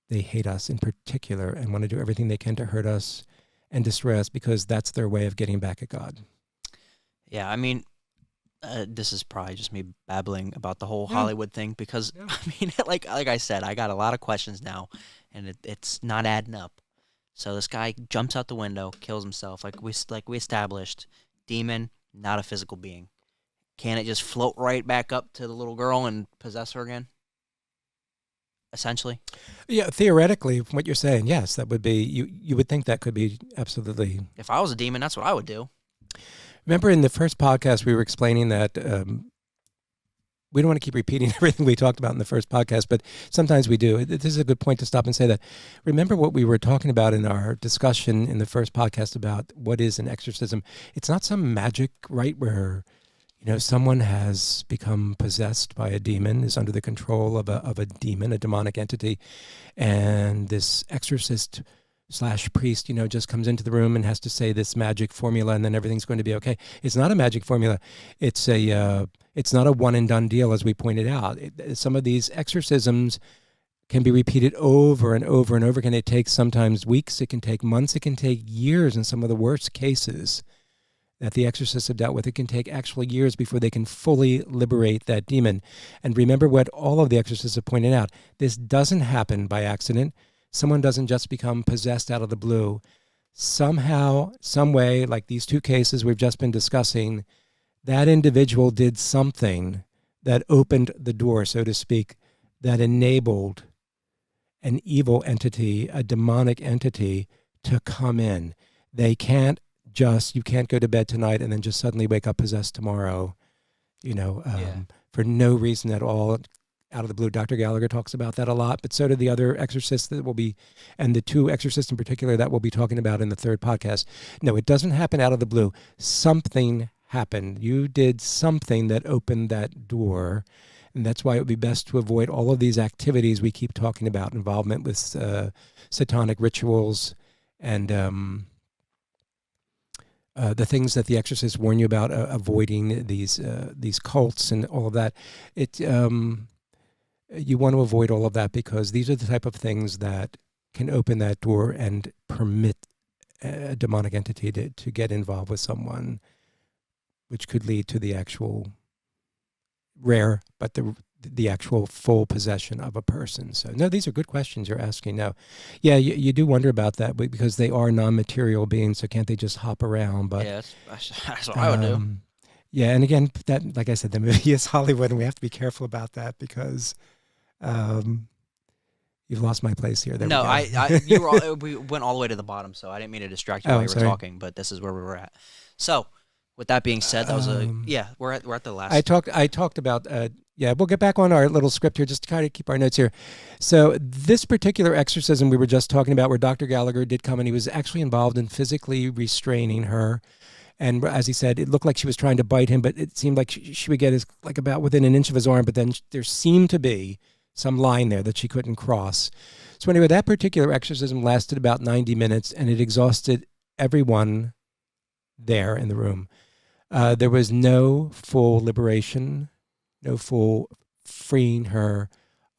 they hate us in particular and want to do everything they can to hurt us and destroy us because that's their way of getting back at God. Yeah, I mean, this is probably just me babbling about the whole Hollywood thing because, I mean, like I said, I got a lot of questions now, and it's not adding up. So this guy jumps out the window, kills himself, like we established. Demon, not a physical being. Can it just float right back up to the little girl and possess her again? Essentially? Yeah, theoretically, from what you're saying, yes, that would be, you would think that could be absolutely. If I was a demon, that's what I would do. Remember in the first podcast, we were explaining that we don't want to keep repeating everything we talked about in the first podcast, but sometimes we do. This is a good point to stop and say that. Remember what we were talking about in our discussion in the first podcast about what is an exorcism. It's not some magic, right, where someone has become possessed by a demon, is under the control of a demon, a demonic entity, and this exorcist / priest, just comes into the room and has to say this magic formula, and then everything's going to be okay. It's not a magic formula. It's not a one and done deal, as we pointed out. Some of these exorcisms can be repeated over and over and over again. It takes sometimes weeks. It can take months. It can take years in some of the worst cases that the exorcists have dealt with. It can take actual years before they can fully liberate that demon. And remember what all of the exorcists have pointed out. This doesn't happen by accident. Someone doesn't just become possessed out of the blue. Somehow, some way, like these two cases we've just been discussing, that individual did something that opened the door, so to speak, that enabled an evil entity, a demonic entity, to come in. You can't go to bed tonight and then just suddenly wake up possessed tomorrow, for no reason at all. Out of the blue. Dr. Gallagher talks about that a lot, but so do the other exorcists that will be, and the two exorcists in particular that we'll be talking about in the third podcast. No, it doesn't happen out of the blue. Something happened. You did something that opened that door, and that's why it would be best to avoid all of these activities we keep talking about, involvement with satanic rituals and the things that the exorcists warn you about, avoiding these cults and all of that. You want to avoid all of that because these are the type of things that can open that door and permit a demonic entity to get involved with someone, which could lead to the actual rare, but the actual full possession of a person. So, no, these are good questions you're asking. Now, yeah, you do wonder about that because they are non-material beings, so can't they just hop around? But yeah, that's what I would do. Yeah, and again, that, like I said, the movie is Hollywood, and we have to be careful about that because you've lost my place here. There we went all the way to the bottom, so I didn't mean to distract you while you were talking, but this is where we were at. So, with that being said, that was we're at the last. I talked about we'll get back on our little script here just to kind of keep our notes here. So this particular exorcism we were just talking about, where Dr. Gallagher did come and he was actually involved in physically restraining her. And as he said, it looked like she was trying to bite him, but it seemed like she would get about within an inch of his arm, but then there seemed to be some line there that she couldn't cross. So anyway, that particular exorcism lasted about 90 minutes, and it exhausted everyone there in the room. There was no full liberation, no full freeing her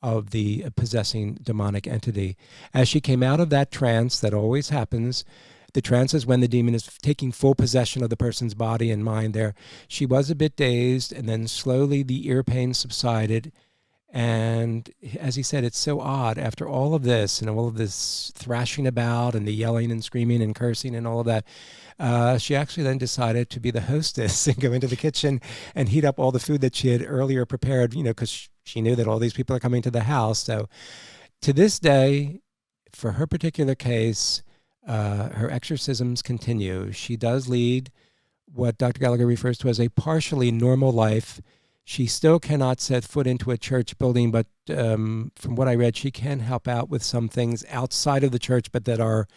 of the possessing demonic entity. As she came out of that trance, that always happens. The trance is when the demon is taking full possession of the person's body and mind there. She was a bit dazed, and then slowly the ear pain subsided. And as he said, it's so odd. After all of this and all of this thrashing about and the yelling and screaming and cursing and all of that, she actually then decided to be the hostess and go into the kitchen and heat up all the food that she had earlier prepared, because she knew that all these people are coming to the house. So to this day, for her particular case, her exorcisms continue. She does lead what Dr. Gallagher refers to as a partially normal life. She still cannot set foot into a church building, but from what I read, she can help out with some things outside of the church, but that are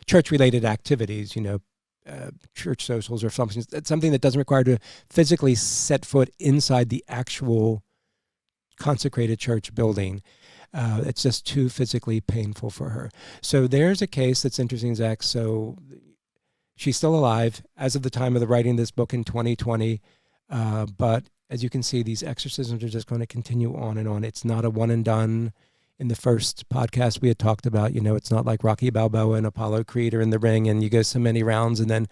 church-related activities, church socials or something that doesn't require to physically set foot inside the actual consecrated church building. It's just too physically painful for her. So there's a case that's interesting, Zach. So she's still alive as of the time of the writing of this book in 2020. But as you can see, these exorcisms are just going to continue on and on. It's not a one and done. In the first podcast we had talked about, it's not like Rocky Balboa and Apollo Creed are in the ring and you go so many rounds and then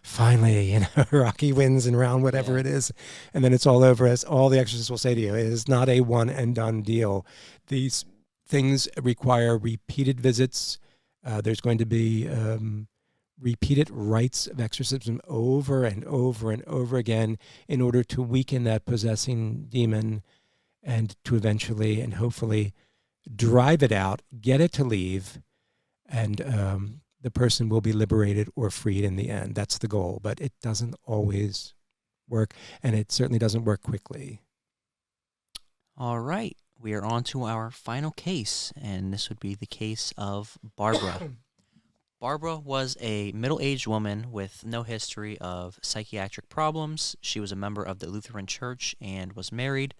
finally, Rocky wins in round whatever it is. And then it's all over, as all the exorcists will say to you. It is not a one and done deal. These things require repeated visits. There's going to be repeated rites of exorcism over and over and over again in order to weaken that possessing demon and to eventually and hopefully drive it out, get it to leave, and the person will be liberated or freed in the end. That's the goal, but it doesn't always work, and it certainly doesn't work quickly. All right. We are on to our final case, and this would be the case of Barbara. Barbara was a middle-aged woman with no history of psychiatric problems. She was a member of the Lutheran Church and was married.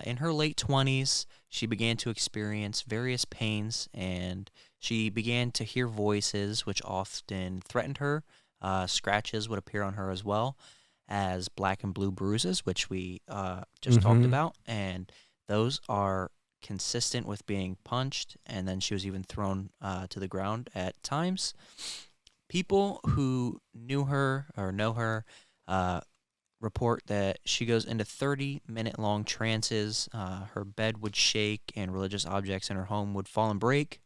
In her late 20s, she began to experience various pains, and she began to hear voices which often threatened her. Scratches would appear on her as well as black and blue bruises, which we just talked about, and those are consistent with being punched, and then she was even thrown to the ground at times. People who knew her or know her report that she goes into 30-minute-long trances. Her bed would shake, and religious objects in her home would fall and break.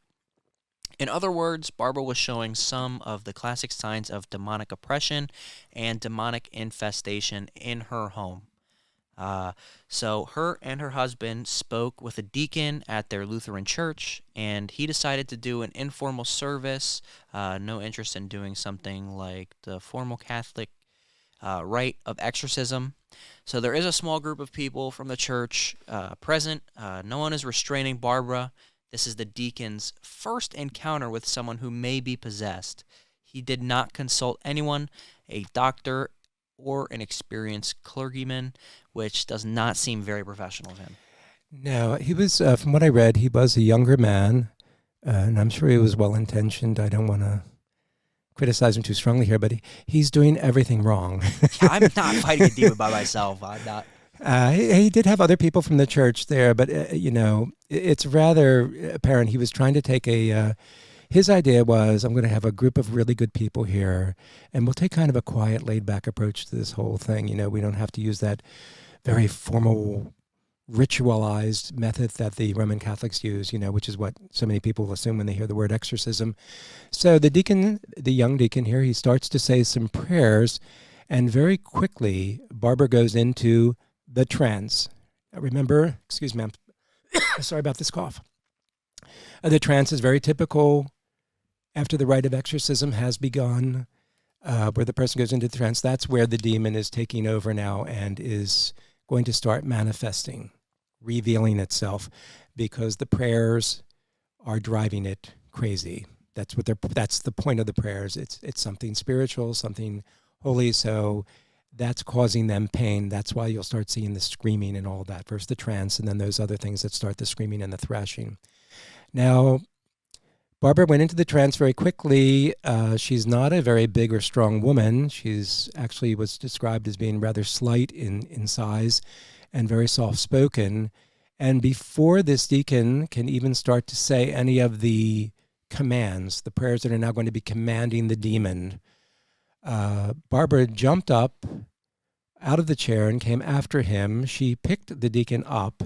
In other words, Barbara was showing some of the classic signs of demonic oppression and demonic infestation in her home. So her and her husband spoke with a deacon at their Lutheran church, and he decided to do an informal service. No interest in doing something like the formal Catholic rite of exorcism. So there is a small group of people from the church present. No one is restraining Barbara. This is the deacon's first encounter with someone who may be possessed. He did not consult anyone, a doctor, or an experienced clergyman, which does not seem very professional of him. No, he was, from what I read, he was a younger man, and I'm sure he was well-intentioned. I don't want to criticize him too strongly here, but he's doing everything wrong. I'm not fighting a demon by myself. I'm not. He did have other people from the church there, but, it's rather apparent he was trying to take his idea was, I'm going to have a group of really good people here, and we'll take kind of a quiet, laid-back approach to this whole thing. We don't have to use that very formal, ritualized method that the Roman Catholics use, which is what so many people assume when they hear the word exorcism. So the deacon, the young deacon here, he starts to say some prayers, and very quickly, Barbara goes into the trance. Remember, excuse me, I'm sorry about this cough. The trance is very typical after the rite of exorcism has begun, where the person goes into the trance. That's where the demon is taking over now and is going to start manifesting, revealing itself, because the prayers are driving it crazy. That's the point of the prayers. It's something spiritual, something holy. So that's causing them pain. That's why you'll start seeing the screaming and all that. First the trance, and then those other things that start the screaming and the thrashing. Now, Barbara went into the trance very quickly. She's not a very big or strong woman. She's actually was described as being rather slight in size and very soft-spoken. And before this deacon can even start to say any of the commands, the prayers that are now going to be commanding the demon, Barbara jumped up out of the chair and came after him. She picked the deacon up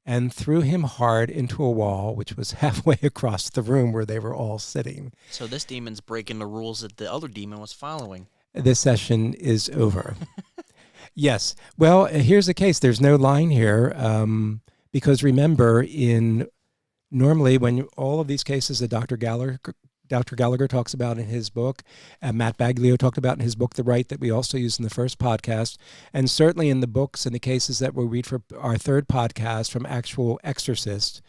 and threw him hard into a wall, which was halfway across the room where they were all sitting. So this demon's breaking the rules that the other demon was following. This session is over. Yes. Well, here's the case. There's no line here because remember, normally when all of these cases that Dr. Gallagher talks about in his book, Matt Baglio talked about in his book, The Rite, that we also used in the first podcast, and certainly in the books and the cases that we'll read for our third podcast from actual exorcists,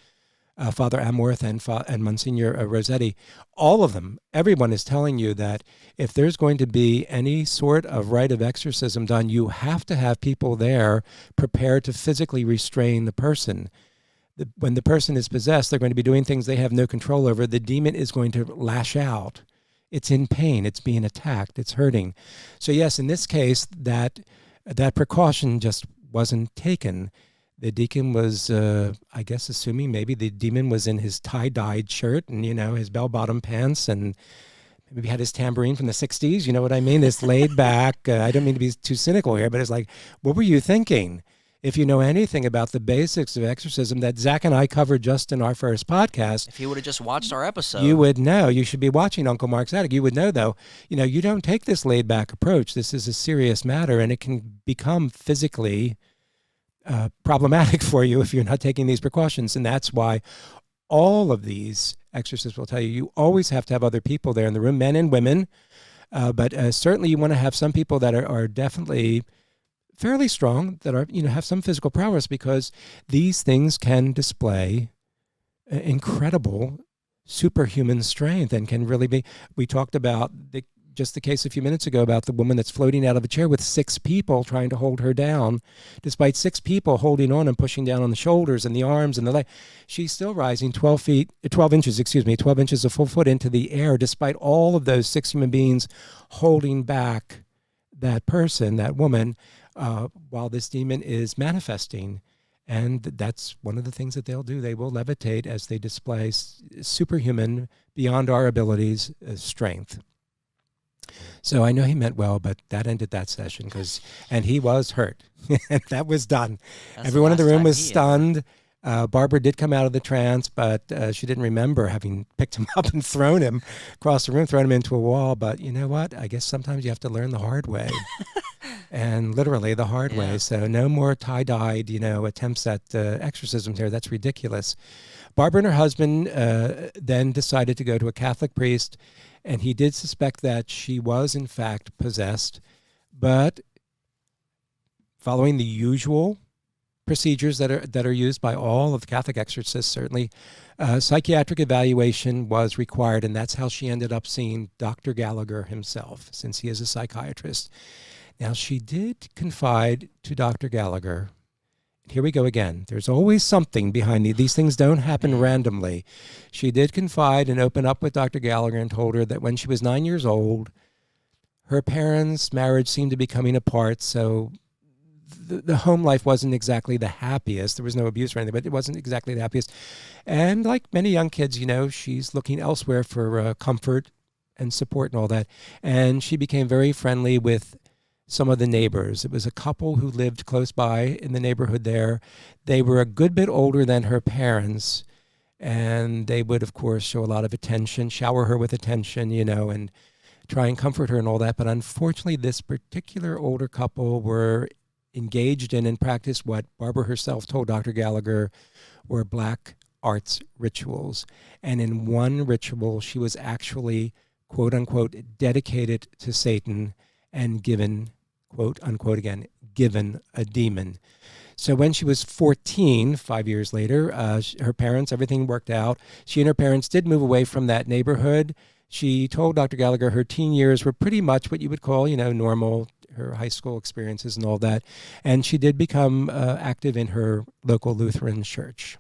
Father Amworth and Monsignor Rossetti, all of them, everyone is telling you that if there's going to be any sort of rite of exorcism done, you have to have people there prepared to physically restrain the person. when the person is possessed, they're going to be doing things they have no control over. The demon is going to lash out. It's in pain. It's being attacked. It's hurting. So yes, in this case, that precaution just wasn't taken. The deacon was, I guess, assuming maybe the demon was in his tie-dyed shirt and, his bell-bottom pants, and maybe had his tambourine from the 60s. You know what I mean? It's laid back. I don't mean to be too cynical here, but it's like, what were you thinking? If you know anything about the basics of exorcism that Zach and I covered just in our first podcast. If you would have just watched our episode. You would know. You should be watching Uncle Mark's Attic. You would know, though, you don't take this laid-back approach. This is a serious matter, and it can become physically problematic for you if you're not taking these precautions. And that's why all of these exorcists will tell you always have to have other people there in the room, men and women. But certainly you want to have some people that are definitely fairly strong, that are, have some physical prowess, because these things can display incredible superhuman strength and can really be. We talked about just the case a few minutes ago about the woman that's floating out of a chair with 6 people trying to hold her down. Despite 6 people holding on and pushing down on the shoulders and the arms and the leg, she's still rising 12 inches, a full foot into the air, despite all of those 6 human beings holding back that person, that woman, while this demon is manifesting. And that's one of the things that they'll do. They will levitate as they display superhuman, beyond our abilities, strength. So I know he meant well, but that ended that session, and he was hurt. That was done. That's Everyone in the room was stunned. Barbara did come out of the trance, but she didn't remember having picked him up and thrown him across the room, thrown him into a wall. But you know what? I guess sometimes you have to learn the hard way. And literally the hard way. So no more tie-dyed, attempts at exorcisms here. That's ridiculous. Barbara and her husband then decided to go to a Catholic priest, and he did suspect that she was, in fact, possessed. But following the usual procedures that are used by all of the Catholic exorcists, certainly, psychiatric evaluation was required, and that's how she ended up seeing Dr. Gallagher himself, since he is a psychiatrist. Now, she did confide to Dr. Gallagher. Here we go again. There's always something behind these things don't happen randomly. She did confide and open up with Dr. Gallagher and told her that when she was 9 years old, her parents' marriage seemed to be coming apart, so the home life wasn't exactly the happiest. There was no abuse or anything, but it wasn't exactly the happiest. And like many young kids, she's looking elsewhere for comfort and support and all that. And she became very friendly with some of the neighbors. It was a couple who lived close by in the neighborhood there. They were a good bit older than her parents, and they would, of course, show a lot of attention, shower her with attention, and try and comfort her and all that. But unfortunately, this particular older couple were engaged in and practiced what Barbara herself told Dr. Gallagher were black arts rituals. And in one ritual, she was actually, quote unquote, dedicated to Satan and given, quote unquote again, given a demon. So when she was 14, 5 years later, her parents, everything worked out. She and her parents did move away from that neighborhood. She told Dr. Gallagher her teen years were pretty much what you would call, normal, her high school experiences and all that. And she did become active in her local Lutheran church.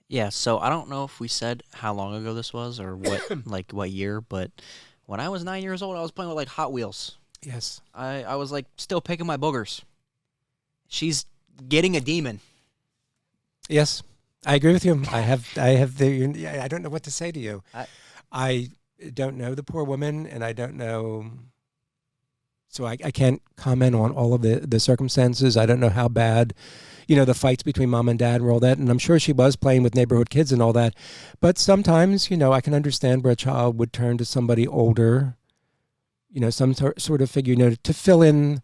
Yeah, so I don't know if we said how long ago this was or what, what year, but when I was 9 years old, I was playing with Hot Wheels. Yes. I was still picking my boogers. She's getting a demon. Yes, I agree with you. I don't know what to say to you. I don't know the poor woman, and I don't know. So I can't comment on all of the circumstances. I don't know how bad, the fights between mom and dad and all that. And I'm sure she was playing with neighborhood kids and all that. But sometimes, I can understand where a child would turn to somebody older, some sort of figure, to fill in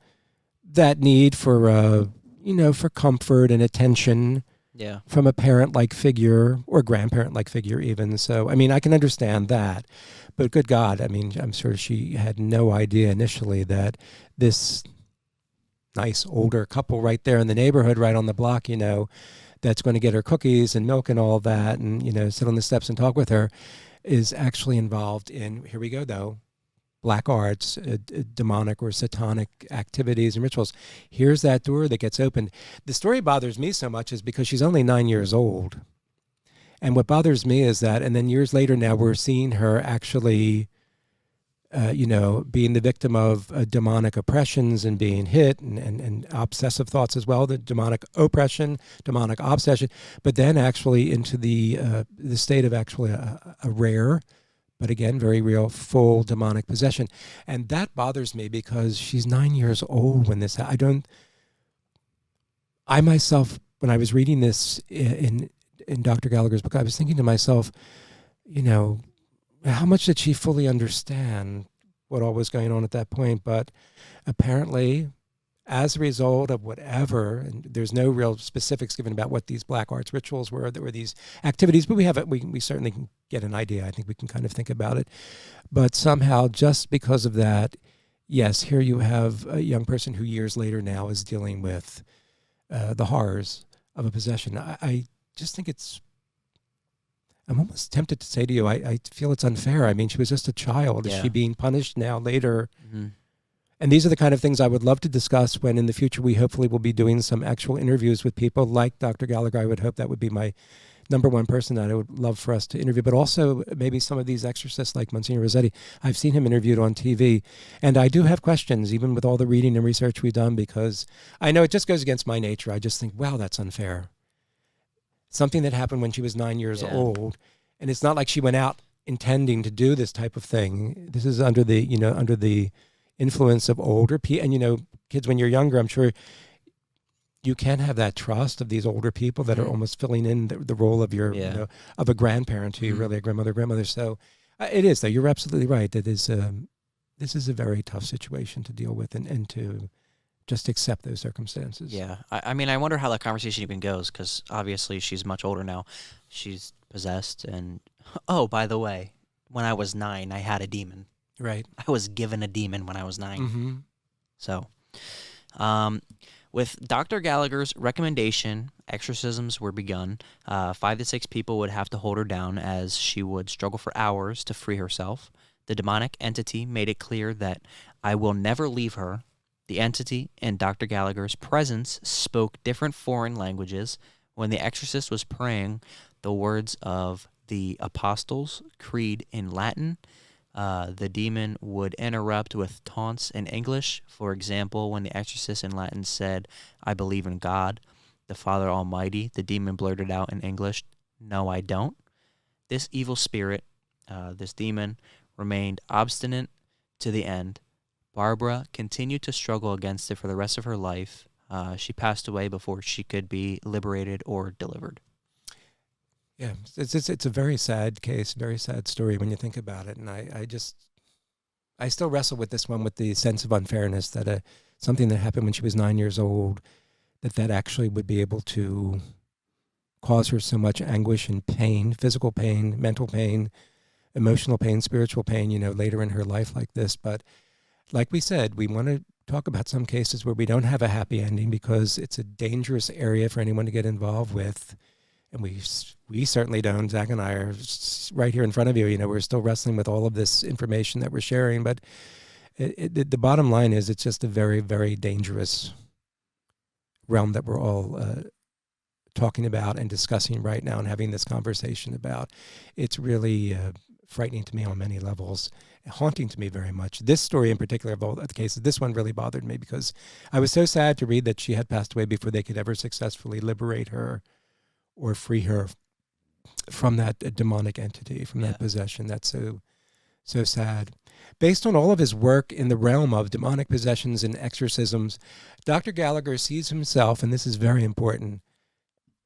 that need for, for comfort and attention. Yeah. From a parent-like figure or grandparent-like figure even. So, I can understand that. But good God, I'm sure she had no idea initially that this nice older couple right there in the neighborhood, right on the block, that's going to get her cookies and milk and all that and, sit on the steps and talk with her, is actually involved in, here we go though, black arts, demonic or satanic activities and rituals. Here's that door that gets opened. The story bothers me so much is because she's only 9 years old. And what bothers me is that, and then years later now, we're seeing her actually, being the victim of demonic oppressions and being hit and obsessive thoughts as well, the demonic oppression, demonic obsession, but then actually into the state of actually a rare, but again, very real, full demonic possession. And that bothers me because she's 9 years old when this, I myself, when I was reading this in Dr. Gallagher's book, I was thinking to myself, how much did she fully understand what all was going on at that point? But apparently, as a result of whatever, and there's no real specifics given about what these black arts rituals were, there were these activities, but we certainly can get an idea. I think we can kind of think about it. But somehow, just because of that, yes, here you have a young person who years later now is dealing with the horrors of a possession. I just think I'm almost tempted to say to you, I feel it's unfair. I mean, she was just a child. Yeah. Is she being punished now later? Mm-hmm. And these are the kind of things I would love to discuss when in the future we hopefully will be doing some actual interviews with people like Dr. Gallagher. I would hope that would be my number one person that I would love for us to interview, but also maybe some of these exorcists like Monsignor Rossetti. I've seen him interviewed on TV, and I do have questions, even with all the reading and research we've done, because I know it just goes against my nature. I just think, wow, that's unfair. Something that happened when she was 9 years old, and it's not like she went out intending to do this type of thing. This is under the influence of older people, and kids when you're younger, I'm sure you can have that trust of these older people that are almost filling in the role of your of a grandparent to you, really a grandmother. So it is, though. You're absolutely right. It is. This is a very tough situation to deal with, and to just accept those circumstances. Yeah. I mean, I wonder how that conversation even goes, because obviously she's much older now. She's possessed, and oh, by the way, when I was 9, I had a demon. Right. I was given a demon when I was 9. Mm-hmm. So, with Dr. Gallagher's recommendation, exorcisms were begun. 5 to 6 people would have to hold her down, as she would struggle for hours to free herself. The demonic entity made it clear that I will never leave her. The entity in Dr. Gallagher's presence spoke different foreign languages. When the exorcist was praying the words of the Apostles' Creed in Latin, the demon would interrupt with taunts in English. For example, when the exorcist in Latin said, "I believe in God, the Father Almighty," the demon blurted out in English, "No, I don't." This evil spirit, this demon, remained obstinate to the end. Barbara continued to struggle against it for the rest of her life. She passed away before she could be liberated or delivered. Yeah, it's a very sad case, very sad story when you think about it. And I still wrestle with this one, with the sense of unfairness that something that happened when she was 9 years old, that actually would be able to cause her so much anguish and pain, physical pain, mental pain, emotional pain, spiritual pain, later in her life like this. But like we said, we want to talk about some cases where we don't have a happy ending, because it's a dangerous area for anyone to get involved with. And we certainly don't. Zach and I are right here in front of you. We're still wrestling with all of this information that we're sharing. But the bottom line is, it's just a very, very dangerous realm that we're all talking about and discussing right now and having this conversation about. It's really frightening to me on many levels, haunting to me very much. This story in particular, of all the cases, this one really bothered me, because I was so sad to read that she had passed away before they could ever successfully liberate her or free her from that demonic entity, from that possession. That's so sad. Based on all of his work in the realm of demonic possessions and exorcisms, Dr. Gallagher sees himself, and this is very important,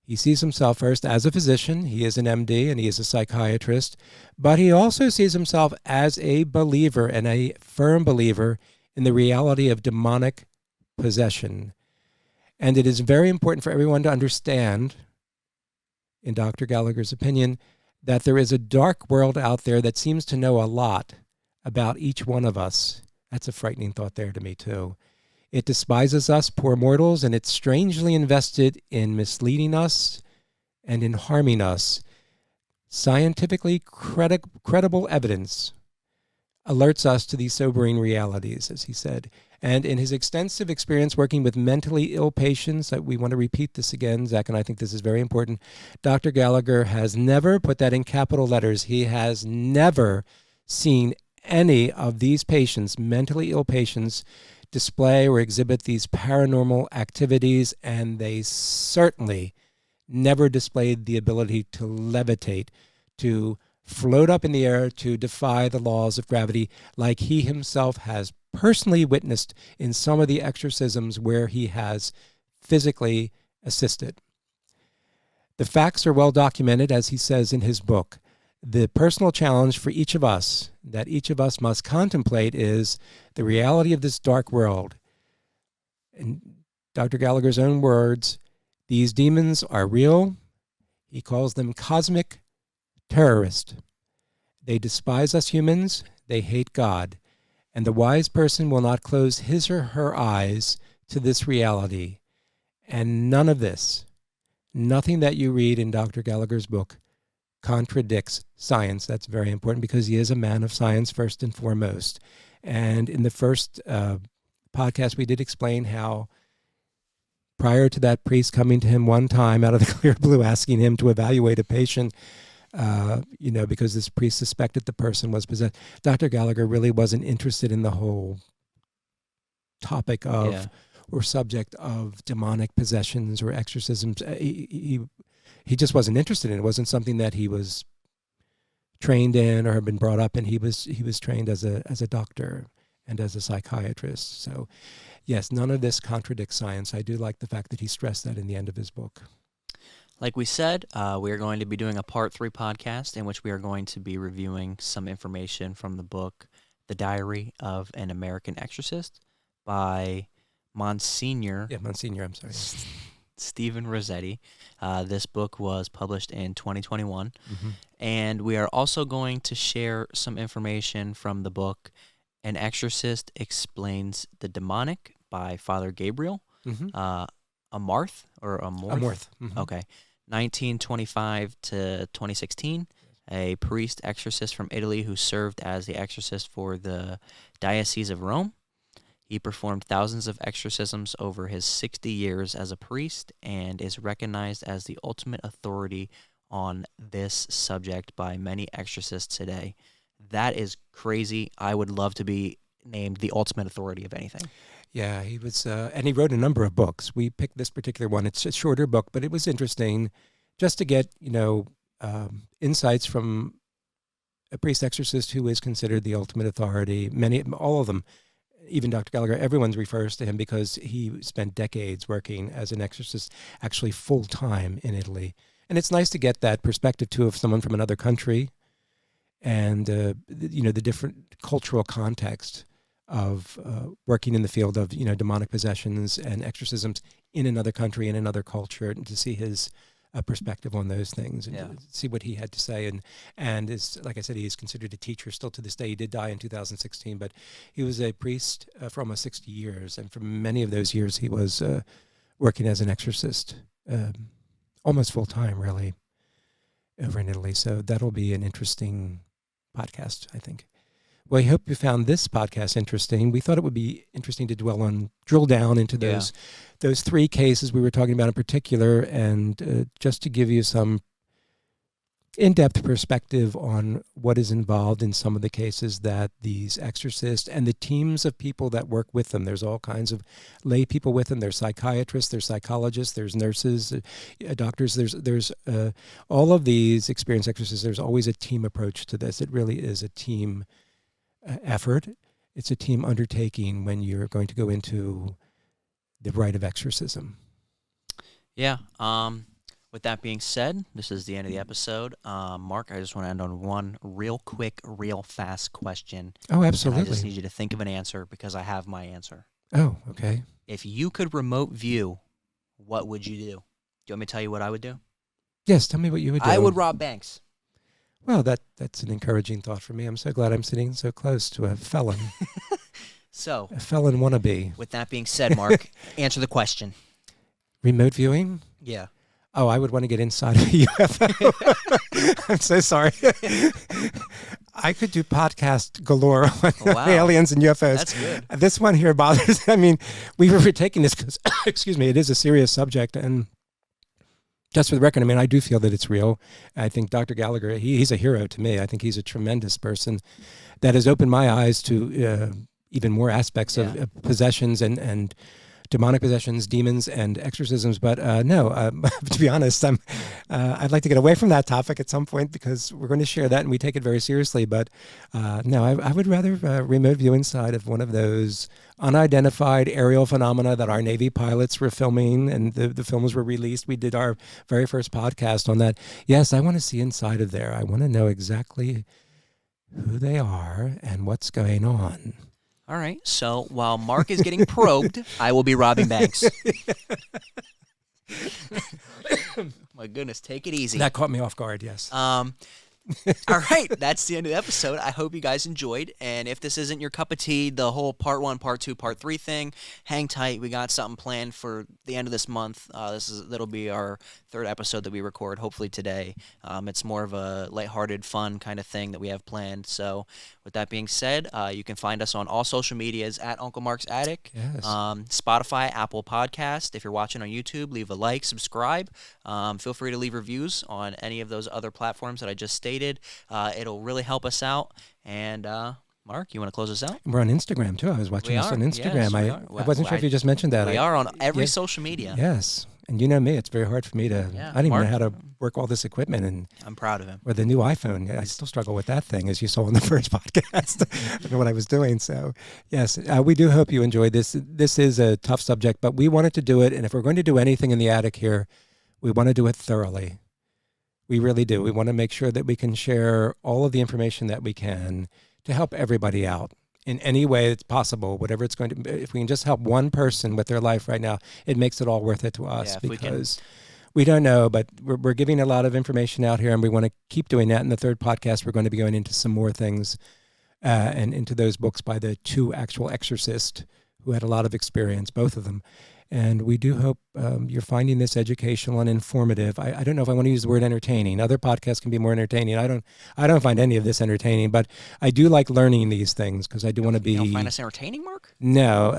he sees himself first as a physician. He is an MD and he is a psychiatrist, but he also sees himself as a believer, and a firm believer, in the reality of demonic possession. And it is very important for everyone to understand, in Dr. Gallagher's opinion, that there is a dark world out there that seems to know a lot about each one of us. That's a frightening thought there to me, too. It despises us, poor mortals, and it's strangely invested in misleading us and in harming us. Scientifically credible evidence alerts us to these sobering realities, as he said. And in his extensive experience working with mentally ill patients, we want to repeat this again, Zach, and I think this is very important. Dr. Gallagher has never, put that in capital letters, he has never seen any of these patients, mentally ill patients, display or exhibit these paranormal activities, and they certainly never displayed the ability to levitate, to float up in the air, to defy the laws of gravity, like he himself has personally witnessed in some of the exorcisms where he has physically assisted. The facts are well documented, as he says in his book. The personal challenge for each of us, that each of us must contemplate, is the reality of this dark world. In Dr. Gallagher's own words, these demons are real. He calls them cosmic terrorists. They despise us humans. They hate God. And the wise person will not close his or her eyes to this reality. And none of this, nothing that you read in Dr. Gallagher's book, contradicts science. That's very important because he is a man of science first and foremost. And in the first podcast, we did explain how prior to that priest coming to him one time out of the clear blue, asking him to evaluate a patient, because this priest suspected the person was possessed. Dr. Gallagher really wasn't interested in the whole topic of or subject of demonic possessions or exorcisms. He just wasn't interested in it. It wasn't something that he was trained in or had been brought up in. He was trained as a doctor and as a psychiatrist. So, yes, none of this contradicts science. I do like the fact that he stressed that in the end of his book. Like we said, we are going to be doing a Part 3 podcast in which we are going to be reviewing some information from the book The Diary of an American Exorcist by Monsignor Stephen Rossetti. This book was published in 2021. Mm-hmm. And we are also going to share some information from the book An Exorcist Explains the Demonic by Father Gabriel. Mm-hmm. Amorth. Mm-hmm. Okay. 1925 to 2016, a priest exorcist from Italy who served as the exorcist for the Diocese of Rome. He performed thousands of exorcisms over his 60 years as a priest and is recognized as the ultimate authority on this subject by many exorcists today. That is crazy. I would love to be named the ultimate authority of anything. Yeah, he was, and he wrote a number of books. We picked this particular one. It's a shorter book, but it was interesting just to get, insights from a priest exorcist who is considered the ultimate authority. All of them, even Dr. Gallagher, everyone refers to him because he spent decades working as an exorcist, actually full-time in Italy. And it's nice to get that perspective, too, of someone from another country and, the different cultural context of working in the field of, demonic possessions and exorcisms in another country, in another culture, and to see his perspective on those things and to see what he had to say. And is, like I said, he is considered a teacher still to this day. He did die in 2016, but he was a priest for almost 60 years. And for many of those years, he was working as an exorcist, almost full time, really, over in Italy. So that'll be an interesting podcast, I think. Well, I hope you found this podcast interesting. We thought it would be interesting to drill down into those three cases we were talking about in particular, and just to give you some in-depth perspective on what is involved in some of the cases that these exorcists and the teams of people that work with them. There's all kinds of lay people with them. There's psychiatrists, there's psychologists, there's nurses, doctors. There's all of these experienced exorcists. There's always a team approach to this. It really is a team effort. It's a team undertaking when you're going to go into the rite of exorcism. Yeah. With that being said, this is the end of the episode. Mark, I just want to end on one real quick, real fast question. Oh, absolutely. And I just need you to think of an answer because I have my answer. Oh, okay. If you could remote view, what would you do? Do you want me to tell you what I would do? Yes, tell me what you would do. I would rob banks. Well, that's an encouraging thought for me. I'm so glad I'm sitting so close to a felon. A felon wannabe. With that being said, Mark, answer the question. Remote viewing? Yeah. Oh, I would want to get inside of a UFO. I'm so sorry. I could do podcast galore on Wow. aliens and UFOs. That's good. This one here bothers. I mean, we were taking this because, excuse me, it is a serious subject. And just for the record, I mean, I do feel that it's real. I think Dr. Gallagher, he's a hero to me. I think he's a tremendous person that has opened my eyes to even more aspects of possessions and demonic possessions, demons, and exorcisms. But no, to be honest, I'd like to get away from that topic at some point because we're going to share that and we take it very seriously. But no, I would rather remote view inside of one of those unidentified aerial phenomena that our Navy pilots were filming and the films were released. We did our very first podcast on that. Yes, I want to see inside of there. I want to know exactly who they are and what's going on. All right. So while Mark is getting probed, I will be robbing banks. My goodness, take it easy. That caught me off guard, yes. All right, that's the end of the episode. I hope you guys enjoyed. And if this isn't your cup of tea, the whole part 1, part 2, part 3 thing, hang tight. We got something planned for the end of this month. That'll be our 3rd episode that we record, hopefully today. It's more of a lighthearted, fun kind of thing that we have planned. So with that being said, you can find us on all social medias at Uncle Mark's Attic, yes. Spotify, Apple Podcast. If you're watching on YouTube, leave a like, subscribe. Feel free to leave reviews on any of those other platforms that I just stated. It'll really help us out. And Mark, you want to close us out? We're on Instagram too. I was watching this on Instagram. Yes, I wasn't sure if you just mentioned that. We are on every social media. Yes. And you know me, it's very hard for me to, I don't even know how to work all this equipment. And I'm proud of him. Or the new iPhone. I still struggle with that thing, as you saw in the first podcast. I don't know what I was doing. So, yes, we do hope you enjoyed this. This is a tough subject, but we wanted to do it. And if we're going to do anything in the attic here, we want to do it thoroughly. We really do. We want to make sure that we can share all of the information that we can to help everybody out in any way it's possible, whatever it's going to be. If we can just help one person with their life right now, it makes it all worth it to us because we don't know, but we're giving a lot of information out here and we want to keep doing that. In the 3rd podcast, we're going to be going into some more things and into those books by the 2 actual exorcists who had a lot of experience, both of them. And we do hope you're finding this educational and informative. I don't know if I want to use the word entertaining. Other podcasts can be more entertaining. I don't find any of this entertaining, but I do like learning these things because I do want to be. You don't find us entertaining, Mark? No,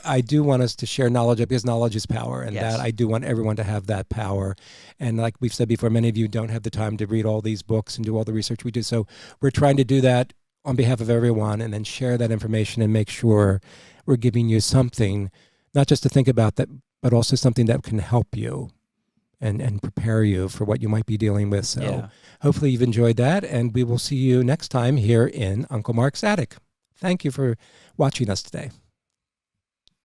I do want us to share knowledge because knowledge is power, and that I do want everyone to have that power. And like we've said before, many of you don't have the time to read all these books and do all the research we do. So we're trying to do that on behalf of everyone, and then share that information and make sure we're giving you something. Not just to think about that, but also something that can help you and prepare you for what you might be dealing with. So hopefully you've enjoyed that, and we will see you next time here in Uncle Mark's Attic. Thank you for watching us today.